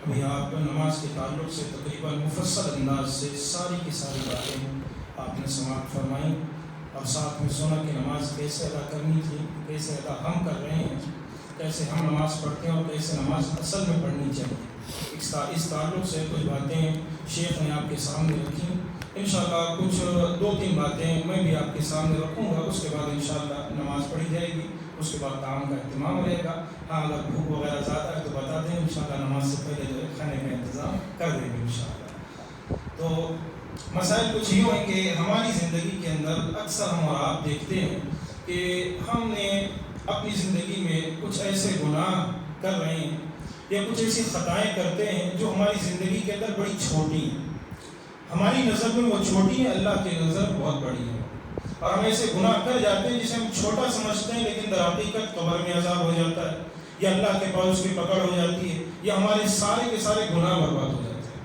ابھی آپ نماز کے تعلق سے تقریباً مفصل انداز سے ساری کی ساری باتیں آپ نے سماعت فرمائیں، اور ساتھ میں سنا کہ نماز کیسے ادا کرنی تھی، کیسے ادا ہم کر رہے ہیں، کیسے ہم نماز پڑھتے ہیں اور کیسے نماز اصل میں پڑھنی چاہیے. اس تعلق سے کچھ باتیں شیخ نے آپ کے سامنے رکھیں. انشاءاللہ کچھ 2-3 باتیں میں بھی آپ کے سامنے رکھوں گا، اس کے بعد انشاءاللہ نماز پڑھی جائے گی، اس کے بعد کام کا اہتمام رہے گا. ہاں اگر بھوک وغیرہ زیادہ ہے تو بتا دیں، انشاءاللہ نماز سے پہلے جو ہے کھانے کا انتظام کر دیں گے انشاءاللہ. تو مسائل کچھ یوں ہیں کہ ہماری زندگی کے اندر اکثر ہم اور آپ دیکھتے ہیں کہ ہم نے اپنی زندگی میں کچھ ایسے گناہ کر رہے ہیں یا کچھ ایسی خطائیں کرتے ہیں جو ہماری زندگی کے اندر بڑی چھوٹی ہیں. ہماری نظر میں وہ چھوٹی ہے، اللہ کی نظر بہت بڑی ہے. اور ہم ایسے گناہ کر جاتے ہیں جسے ہم چھوٹا سمجھتے ہیں، لیکن در حقیقت قبر میں عذاب ہو جاتا ہے، یا اللہ کے پاس اس کی پکڑ ہو جاتی ہے، یا ہمارے سارے کے سارے گناہ برباد ہو جاتے ہیں.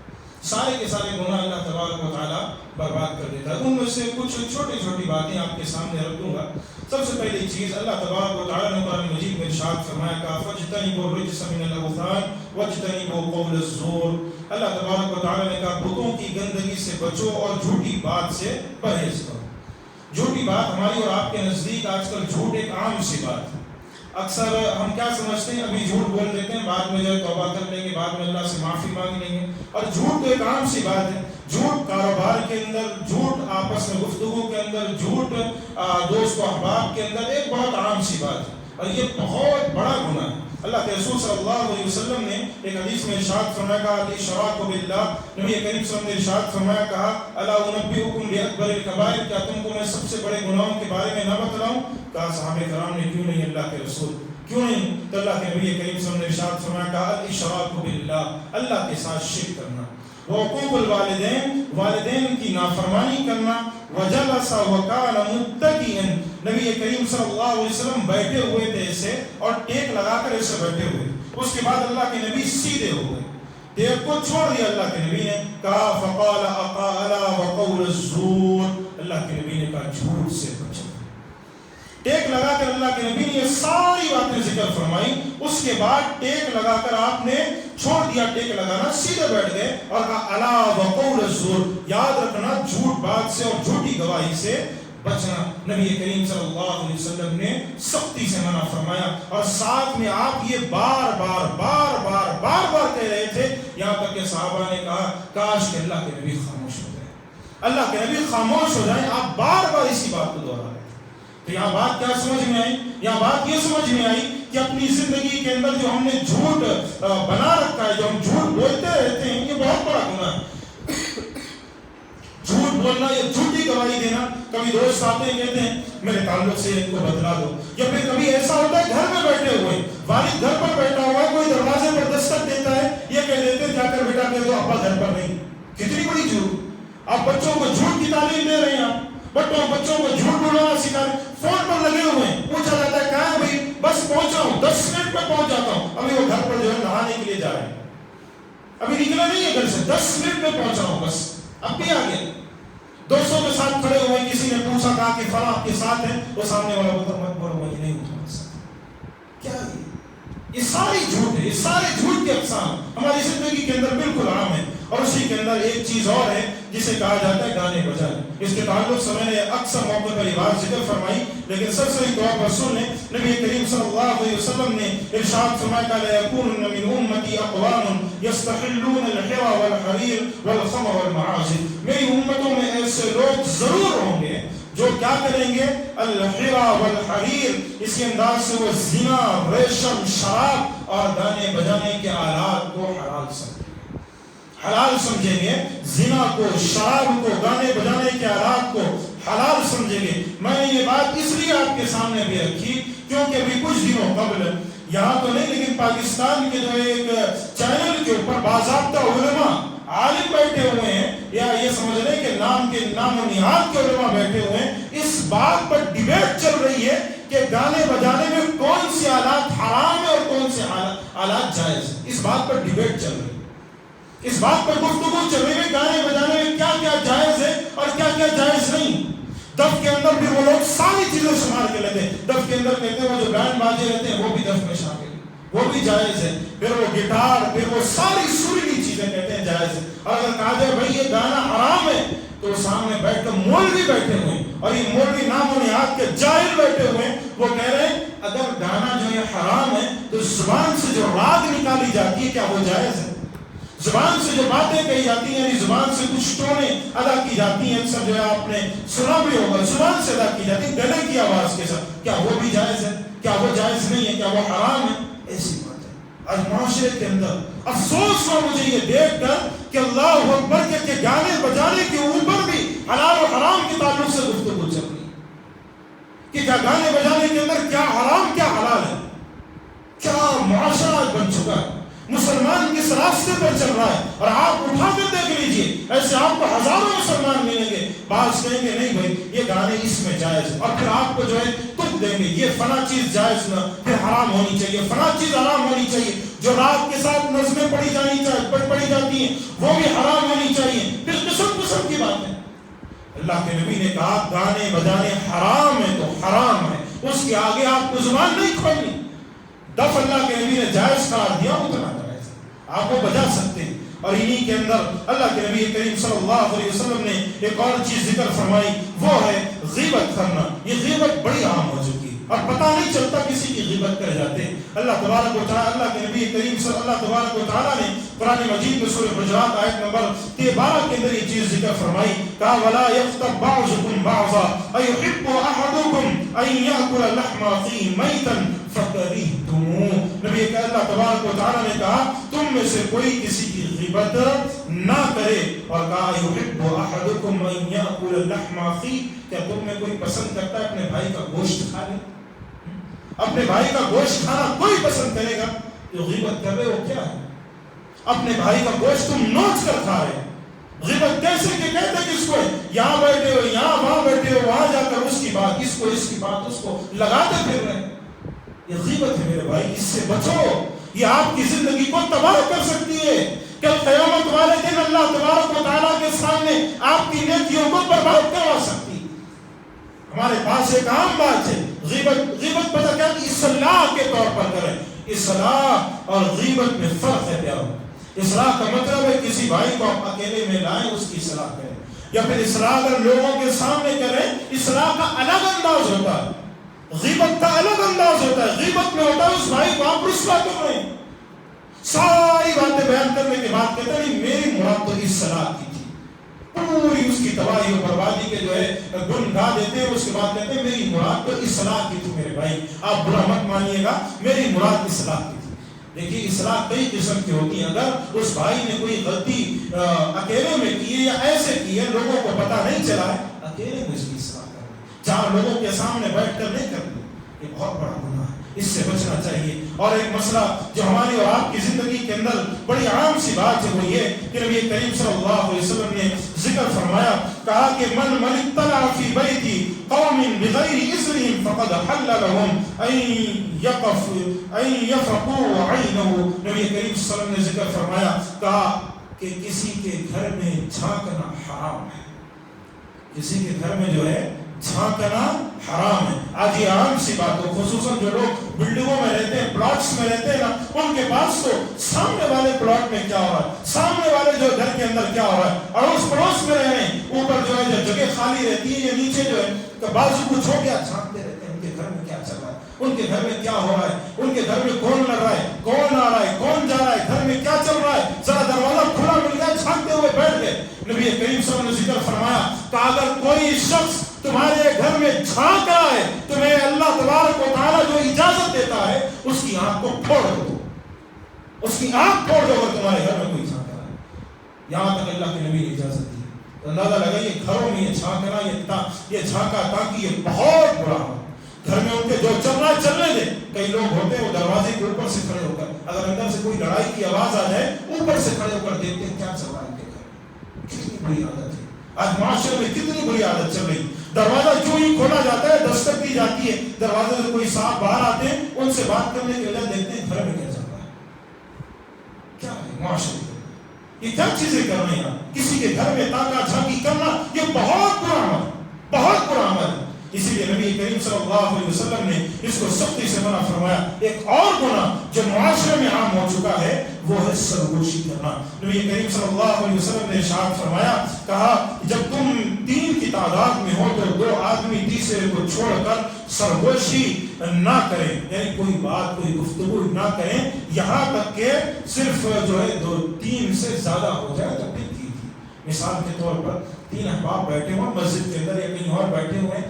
سارے کے سارے گناہ اللہ تبارک و تعالیٰ برباد کر دیتا ہے. ان میں سے کچھ چھوٹی چھوٹی باتیں آپ کے سامنے رکھ دوں گا. سب سے پہلی چیز، اللہ تبارک و تعالیٰ نے قرآن مجید میں ارشاد فرمایا کہ فَاجْتَنِبُوا الرِّجْسَ مِنَ الْأَوْثَانِ وَاجْتَنِبُوا قَوْلَ الزُّورِ. اللہ تبارک و تعالیٰ نے کہا بتوں کی گندگی سے بچو اور جھوٹی بات سے پرہیز کرو. جھوٹی بات ہماری اور آپ کے نزدیک آج کل جھوٹ ایک عام سی بات ہے. اکثر ہم کیا سمجھتے ہیں، ابھی جھوٹ بول دیتے ہیں، بعد میں جو ہے توبہ کر لیں گے، بعد میں اللہ سے معافی مانگ لیں گے. اور جھوٹ تو ایک عام سی بات ہے. جھوٹ کاروبار کے اندر، جھوٹ آپس میں گفتگو کے اندر، جھوٹ دوست و احباب کے اندر ایک بہت عام سی بات ہے، اور یہ بہت بڑا گناہ ہے. اللہ کے رسول صلی اللہ علیہ وسلم نے ایک حدیث میں ارشاد فرمایا، کہا الاشراک باللہ. نبی کریم صلی اللہ علیہ وسلم نے ارشاد فرمایا، کہا الا انبئکم باکبر الکبائر، کیا تم کو میں سب سے بڑے گناہوں کے بارے میں نہ بتلاؤں؟ کہا صحابہ کرام نے کیوں نہیں اللہ کے رسول، کیوں نہیں؟ تو اللہ کے نبی کریم صلی اللہ علیہ وسلم نے ارشاد فرمایا، کہا الاشراک باللہ، اللہ کے ساتھ شرک کرنا، وعقوق الوالدین، والدین کی نافرمانی کرنا، وجلس وکان متکئا، نبی کریم صلی اللہ علیہ وسلم بیٹھے ہوئے تھے ایسے اور ٹیک لگا کر ایسے بیٹھے ہوئے. اس کے بعد اللہ کے نبی سیدھے ہو گئے، ٹیک کو چھوڑ دیا. اللہ کے نبی نے کہا فقال الا وقول الزور، اللہ کے نبی نے کہا جھوٹ سے بچو. ٹیک لگا کر اللہ کے نبی نے یہ ساری باتیں ذکر فرمائی. اس کے بعد ٹیک لگا کر آپ نے چھوڑ دیا ٹیک لگانا، سیدھے بیٹھ گئے اور کہا الا وقول الزور، یاد رکھنا جھوٹ بات سے اور جھوٹی گواہی سے بچنا. نبی کریم صلی اللہ علیہ وسلم نے سختی سے منع فرمایا، اور ساتھ میں آپ یہ بار بار کہہ رہے تھے، یہاں تک کہ صحابہ نے کہا کاش کہ اللہ کے نبی خاموش ہو جائے، اللہ کے نبی خاموش ہو جائیں. آپ بار بار اسی بات کو دوہرا رہے. تو یہاں بات کیا سمجھ میں آئی؟ یہاں بات یہ سمجھ میں آئی کہ اپنی زندگی کے اندر جو ہم نے جھوٹ بنا رکھا ہے، جو ہم جھوٹ بولتے رہتے ہیں، یہ بہت بڑا گناہ ہے. بولنا یا جھوٹی گواہی دینا. کبھی دوست آتے ہیں کہتے ہیں میرے تعلق سے ان کو بتلا دو. یا پھر کبھی ایسا ہوتا ہے گھر میں بیٹھے ہوئے, والد گھر پر بیٹھا ہوا ہے, کوئی دروازے پر دستک دیتا ہے, یہ کہہ دیتے ہیں جا کر بیٹا کہہ دو ابا گھر پر نہیں. کتنی بڑی جھوٹ. آپ بچوں کو جھوٹ کی تعلیم دے رہے ہیں, آپ بچوں کو جھوٹ بولنا سکھا رہے ہیں. فون پر لگے ہوئے ہیں, پوچھا جاتا ہے کہاں ہے بھائی, بس پہنچا ہوں 10 منٹ میں پہنچ جاتا ہوں. ابھی وہ گھر پر جو ہے نہانے کے لیے جا رہے ہیں, ابھی نکلا نہیں ہے گھر سے, 10 منٹ میں پہنچا ہوں بس, اب بھی آگے. دوستوں کے ساتھ کھڑے ہوئے, کسی نے پوچھا کہا کہ فلاں آپ کے ساتھ ہے, وہ سامنے والا بولتا مت بولو مجھے نہیں ہوں تمہارے ساتھ. کیا یہ ساری جھوٹ ہے, یہ سارے جھوٹ کے اقسام ہماری زندگی کے اندر بالکل عام ہے. اور اسی کے اندر ایک چیز اور ہے جسے کہا جاتا ہے گانے بجانے. اس کے تعلق سے میں نے اکثر موقع پر یہ بات ذکر فرمائی, لیکن سرسری طور پر سن لیں. نبی کریم صلی اللہ علیہ وسلم نے ارشاد فرمایا کہ لا یکونن من امتی اقوام یستحلون الحرى والحریر والخمر والمعازف. میری امتوں میں ایسے لوگ ضرور ہوں گے جو کیا کریں گے, الحرى والحریر, اس کے انداز سے وہ زنا, ریشم, شراب اور گانے بجانے کے آلات کو حلال سمجھیں گے. زنا کو, شراب کو, گانے بجانے کے آلات کو حلال سمجھیں گے. میں نے یہ بات اس لیے آپ کے سامنے بھی رکھی کیونکہ ابھی کچھ دنوں قبل, یہاں تو نہیں لیکن پاکستان کے جو ایک چینل کے اوپر باضابطہ علماء عالم بیٹھے ہوئے ہیں, یا یہ سمجھ لیں کہ نام و نہاد کے علماء بیٹھے ہوئے ہیں, اس بات پر ڈیبیٹ چل رہی ہے کہ گانے بجانے میں کون سے آلات حرام ہے اور کون سے آلات جائز ہے. اس بات پر ڈیبیٹ چل رہی ہے, اس بات پر گفتگو چل رہی ہے گانے بجانے میں کیا کیا جائز ہے اور کیا کیا جائز نہیں. دف کے اندر بھی وہ لوگ ساری چیزیں شمار کے لیتے ہیں. دف کے اندر کہتے ہیں وہ جو بینڈ باجے رہتے ہیں وہ بھی دف میں شامل ہیں, وہ بھی جائز ہے. پھر وہ گٹار, پھر وہ ساری سریلی چیزیں کہتے ہیں جائز ہے. اور اگر کہا جائے بھائی یہ گانا حرام ہے تو سامنے بیٹھ کر مولوی بیٹھے ہوئے ہیں, اور یہ مولوی نام و نہاد کے جاہل بیٹھے ہوئے ہیں, وہ کہہ رہے ہیں اگر گانا جو ہے حرام ہے تو زبان سے جو راگ نکالی جاتی ہے کیا وہ جائز ہے؟ زبان سے جو باتیں کہی جاتی ہیں, یعنی زبان سے کچھ ٹونیں ادا کی جاتی ہیں, اکثر جو ہے آپ نے سنا بھی ہوگا, زبان سے ادا کی جاتی ہے گلے کی آواز کے ساتھ, کیا وہ بھی جائز ہے؟ کیا وہ جائز نہیں ہے؟ کیا وہ حرام ہے؟ ایسی بات ہے. آج معاشرے کے اندر افسوس ہوا مجھے یہ دیکھ کر کہ اللہ اکبر کہ گانے بجانے کے اوپر بھی حلال و حرام کے تعلق سے گفتگو چل رہی ہے کہ کیا گانے بجانے کے اندر کیا حرام کیا حلال ہے. کیا معاشرہ بن چکا ہے, مسلمان کس راستے پر چل رہا ہے. اور آپ اٹھا کر دیکھ لیجئے, ایسے آپ کو ہزاروں مسلمان ملیں گے, بعض کہیں گے نہیں بھائی یہ گانے اس میں جائز, اور پھر آپ کو جو ہے تک دیں گے یہ فلاں چیز جائز نہ, پھر حرام ہونی چاہیے, فلاں چیز حرام ہونی چاہیے. جو رات کے ساتھ نظمیں پڑھی جاتی ہیں وہ بھی حرام ہونی چاہیے. پھر قسم کی بات ہے. اللہ کے نبی نے کہا گانے بجانے حرام ہے تو حرام ہے, اس کے آگے آپ کو زبان نہیں کھولنی. دف اللہ کے نبی نے جائز قرار دیا, اتنا جائز آپ وہ بجا سکتے ہیں. اور انہی کے اندر اللہ کے نبی کریم صلی اللہ علیہ وسلم نے ایک اور چیز ذکر فرمائی, وہ ہے غیبت کرنا. یہ غیبت بڑی عام ہو چکی ہے اور پتہ نہیں چلتا کسی کی غیبت کر جاتے ہیں. اللہ تبارک و تعالی, اللہ کے نبی کریم صلی اللہ تبارک و تعالی نے قرآن مجید میں سورہ حجرات آیت نمبر 12 کے اندر یہ چیز ذکر فرمائی, کہا ولا یغتب بعضکم بعضا ایحب احدکم ان یاکل لحم اخیہ میتا فکرہتموہ. نبی کہ اللہ تبارک و تعالی نے کہا تم میں سے کوئی کسی کی غیبت نہ کرے, اور کہا یحب احدکم ان یاکل لحم اخیہ, کیا تم میں کوئی پسند کرتا ہے اپنے بھائی کا گوشت کھا لے؟ اپنے بھائی کا گوشت کھانا کوئی پسند کرے گا؟ جو غیبت کر رہے ہو کیا ہے؟ اپنے بھائی کا گوشت تم نوچ کر کھا رہے. غیبت کیسے کہ کہتے کہ اس کو یہاں بیٹھے ہو, یہاں وہاں بیٹھے ہو, وہاں جا کر اس کی بات, اس کی بات اس کو لگاتے پھر رہے. یہ غیبت ہے میرے بھائی, اس سے بچو. یہ آپ کی زندگی کو تباہ کر سکتی ہے. کل قیامت والے دن اللہ تبارک و تعالیٰ کے سامنے آپ کی نیکیوں کو برباد کروا سکتی. ہمارے پاس ایک عام بات ہے, غیبت پتہ کیا کہ اصلاح کے طور پر کریں. اصلاح اور غیبت میں فرق ہے پیارو. اصلاح کا مطلب ہے کسی بھائی کو آپ اکیلے میں لائیں, اس کی اصلاح کریں, یا پھر اصلاح اگر لوگوں کے سامنے کریں. اصلاح کا الگ انداز ہوتا ہے, غیبت کا الگ انداز ہوتا ہے. غیبت میں ہوتا ہے اس بھائی کو آپ رسوا کر رہے ہیں, ساری باتیں بیان کرنے کے بعد کہتے ہیں میری مراد تو اصلاح کی تھی, پوری اس کی تباہی و بربادی کے جو ہے گن گا دیتے ہیں. اس کے بعد کہتے ہیں میری مراد تو اصلاح کی تھی میرے بھائی, آپ برا مت مانیے گا, میری مراد اصلاح کی تھی. دیکھیے اصلاح کئی قسم کی ہوتی ہیں. اگر اس بھائی نے کوئی غلطی اکیلے میں کی ہے یا ایسے کی ہے لوگوں کو پتہ نہیں چلا ہے, اکیلے میں اس کی اصلاح کریں, جہاں لوگوں کے سامنے بیٹھ کر نہیں کرنی, یہ بہت بڑا گناہ ہے, اس سے بچنا چاہیے. اور ایک مسئلہ جو ہماری اور آپ کی زندگی کے اندر بڑی عام سی بات ہے وہ یہ کہ نبی کریم صلی اللہ علیہ وسلم نے ذکر فرمایا, کہا کہ من اطلع فی بیت قوم بغیر اذنهم فقد حل لهم ان یفقوا عینه. نبی کریم صلی اللہ علیہ وسلم نے ذکر فرمایا, کہا کہ کسی کے گھر میں جھانکنا حرام ہے, کسی کے گھر میں جو ہے جھانکنا حرام ہے. آج یہ عام سی بات ہو, خصوصاً جو لوگ بلڈنگوں میں رہتے ہیں, پلاٹس میں رہتے ہیں نا, ان کے پاس تو سامنے والے پلاٹ میں کیا ہو رہا ہے, سامنے والے جو گھر کے اندر کیا ہو رہا ہے, اڑوس پڑوس میں رہ رہے ہیں, اوپر جو ہے جو جگہ خالی رہتی ہے یا نیچے جو ہے بازو کچھ ہو گیا جھانکتے رہتے ہیں ان کے گھر میں کیا چل رہا ہے, ان کے گھر میں کیا ہو رہا ہے, ان کے گھر میں کون لڑ رہا ہے, کون آ رہا ہے, کون جا رہا ہے, گھر میں کیا چل رہا ہے, ذرا دروازہ کھلا مل گیا جھانکتے ہوئے بیٹھ گئے. نبی کریم صلی اللہ علیہ وسلم نے ذکر فرمایا کہ اگر کوئی شخص تمہارے گھر میں جھانک رہا ہے, تمہیں اللہ تبارک و تعالیٰ جو اجازت دیتا ہے اس کی آنکھ کو پھوڑ دو, اس کی آنکھ پھوڑ دو اگر تمہارے گھر میں کوئی جھانک رہا ہے. یہاں تک اللہ کے نبی نے اجازت دی. اندازہ لگائیے گھروں میں یہ جھانکنا, یہ جھانکا تاکہ یہ بہت برا ہو. گھر میں ان کے جو چل رہا ہے چلنے دے. کئی لوگ ہوتے ہیں وہ دروازے کے اوپر سے کھڑے ہو کر, اگر اندر سے کوئی لڑائی کی آواز آ جائے اوپر سے کھڑے ہو کر دیکھتے ہیں کیا چل رہا ہے ان کے گھر میں. کتنی بری عادت ہے آج معاشرے میں, کتنی بری عادت چل رہی. دروازہ جو ہی کھولا جاتا ہے دستک دی جاتی ہے, دروازے سے کوئی صاحب باہر آتے ہیں, ان سے بات کرنے کے بجائے دیکھتے ہیں گھر میں کیا چل رہا ہے, کیا ہے معاشرے میں. یہ کیا چیزیں کر رہے ہیں, کسی کے گھر میں تاکہ جھانکی کرنا یہ بہت برا عمل ہے, بہت برا عمل ہے. اسی لیے نبی کریم صلی اللہ علیہ وسلم نے اس کو سختی سے منع فرمایا. ایک اور گناہ جو معاشرے میں عام ہو چکا ہے وہ ہے سرگوشی کرنا. نبی کریم صلی اللہ علیہ وسلم نے ارشاد فرمایا, کہا جب تم 3 کی تعداد میں ہو تو 2 آدمی تیسرے کو چھوڑ کر سرگوشی نہ کریں, یعنی کوئی بات کوئی گفتگو نہ کریں یہاں تک کہ صرف جو ہے 2-3 سے زیادہ ہو جائے تو پھر کی. مثال کے طور پر 3 احباب بیٹھے ہوئے مسجد کے اندر یا کہیں اور بیٹھے ہوئے,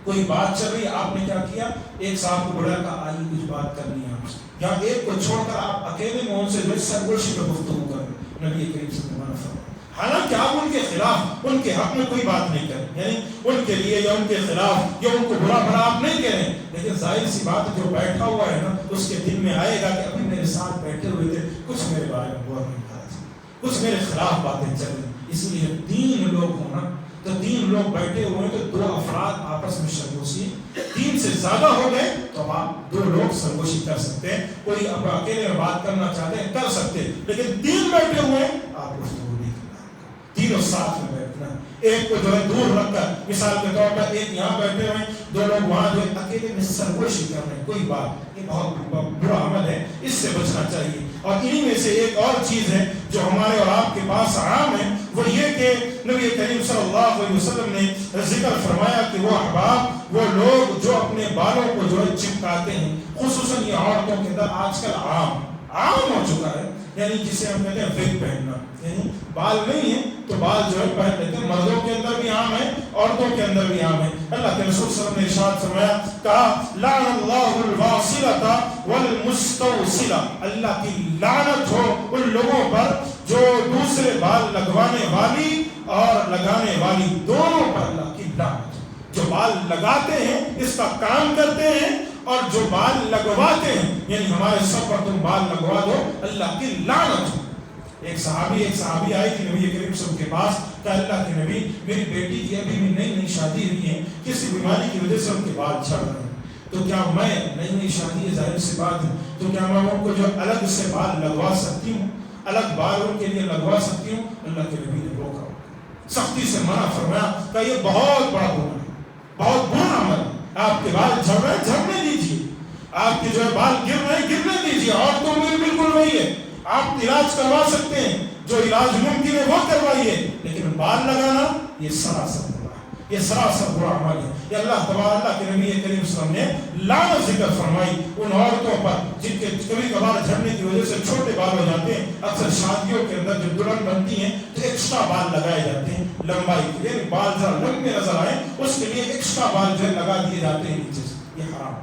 کوئی بات چل رہی ہے, آپ نے کیا کیا, ایک صاحب کو بڑھا کہا آئیے کچھ بات کرنی ہے آپ سے, یا ایک کو چھوڑ کر آپ اکیلے میں ان سے جو سرگوشی میں گفتگو کر رہے. نبی کریم صلی اللہ علیہ وسلم حالانکہ آپ ان کے خلاف ان کے حق میں کوئی بات نہیں کریں, یعنی ان کے لیے یا ان کے خلاف یا ان کو برا بھلا آپ نہیں کہہ رہے, لیکن ظاہر سی بات جو بیٹھا ہوا ہے نا اس کے دل میں آئے گا کہ ابھی میرے ساتھ بیٹھے ہوئے تھے, کچھ میرے بارے میں غور نہیں کر رہے, کچھ میرے خلاف باتیں چل رہی. اس لیے 3 لوگ ہونا تو 3 لوگ بیٹھے ہوئے تو 2 افراد آپس میں سرگوشی, 3 سے زیادہ ہو گئے تو آپ 2 لوگ سرگوشی کر سکتے ہیں. کوئی اب اکیلے میں بات کرنا چاہتے ہیں کر سکتے ہیں, لیکن 3 بیٹھے ہوئے آپ گفتگو نہیں کرنا, تینوں ساتھ میں بیٹھنا. ایک کو جو ہے دور رکھ کر, مثال کے طور پر ایک یہاں بیٹھے ہوئے 2 لوگ وہاں جو ہے اکیلے میں سرگوشی کر رہے ہیں کوئی بات, یہ بہت برا عمل ہے, اس سے بچنا چاہیے. اور انہی میں سے ایک اور چیز ہے جو ہمارے اور آپ کے پاس عام ہے, وہ یہ کہ نبی کریم صلی اللہ علیہ وسلم نے ذکر فرمایا کہ وہ احباب, وہ لوگ جو اپنے بالوں کو جو ہے چپکاتے ہیں, خصوصاً یہ عورتوں کے اندر آج کل عام ہو چکا ہے, یعنی جسے ہم کہتے ہیں وگ پہننا, یعنی بال نہیں ہے تو بال جو ہے پہن لیتے ہیں. مردوں کے اندر بھی عام ہے, عورتوں کے اندر بھی عام ہے. اللہ کے رسول صلی اللہ علیہ وسلم نے ارشاد فرمایا, کہا لعن اللہ الواصلۃ والمستوصلۃ, اللہ کی لعنت ہو ان لوگوں پر جو دوسرے بال لگوانے والی اور لگانے والی دونوں پر اللہ کی لعنت. جو بال لگاتے ہیں اس کا کام کرتے ہیں اور جو بال لگواتے ہیں, یعنی ہمارے سب پر تم بال لگوا دو, اللہ کی لعنت. ایک صحابی آئی تھی نبی کریم صلی اللہ علیہ وسلم کے پاس, کہا اللہ کے نبی میری بیٹی کی ابھی بھی نئی شادی ہوئی ہے, کسی بیماری کی وجہ سے ان کے بال جھڑ رہے ہیں, تو کیا میں نئی شادی ہے ظاہر سی بات ہے, تو کیا میں ان کو جو الگ سے بال لگوا سکتی ہوں, الگ بال ان کے لیے لگوا سکتی ہوں؟ اللہ کے نبی نے روکا, سختی سے منع فرمایا کہ یہ بہت بڑا گناہ ہے, بہت برا عمل ہے. آپ کے بال جھڑ رہے ہیں جھڑنے دیجیے, آپ کے جو ہے بال گر رہے ہیں گرنے دیجیے. عورتوں میں بالکل وہی ہے, آپ علاج کروا سکتے ہیں, جو علاج ممکن ہے وہ کروائیے, لیکن بال لگانا یہ سراسر برا ہے, یہ سراسر برا عمل ہے. یہ اللہ کے نبی کریم صلی اللہ علیہ وسلم نے لعنت ذکر فرمائی ان عورتوں پر جن کے کبھی کبھار جھڑنے کی وجہ سے چھوٹے بال ہو جاتے ہیں. اکثر شادیوں کے اندر جو دلہن بنتی ہیں تو ایکسٹرا بال لگائے جاتے ہیں لمبائی کے لیے, بال ذرا لمبے نظر آئے اس کے لیے ایکسٹرا بال جو ہے لگا دیے جاتے ہیں نیچے سے. یہ حرام,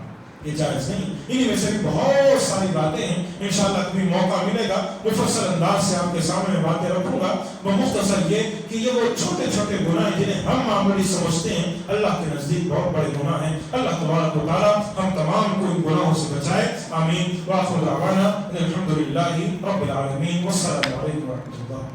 یہ جائز نہیں. انہی میں سے بھی بہت ساری باتیں ہیں, انشاءاللہ کبھی موقع ملے گا مفصل انداز سے آپ کے سامنے باتیں رکھوں گا. مختصر یہ کہ یہ وہ چھوٹے چھوٹے گناہ جنہیں ہم معمولی سمجھتے ہیں, اللہ کے نزدیک بہت بڑے گناہ ہیں. اللہ تبارک و تعالیٰ ہم تمام کو ان گناہوں سے بچائے. آمین. وآخر دعوانا الحمد للہ رب العالمین. والسلام علیکم ورحمۃ اللہ.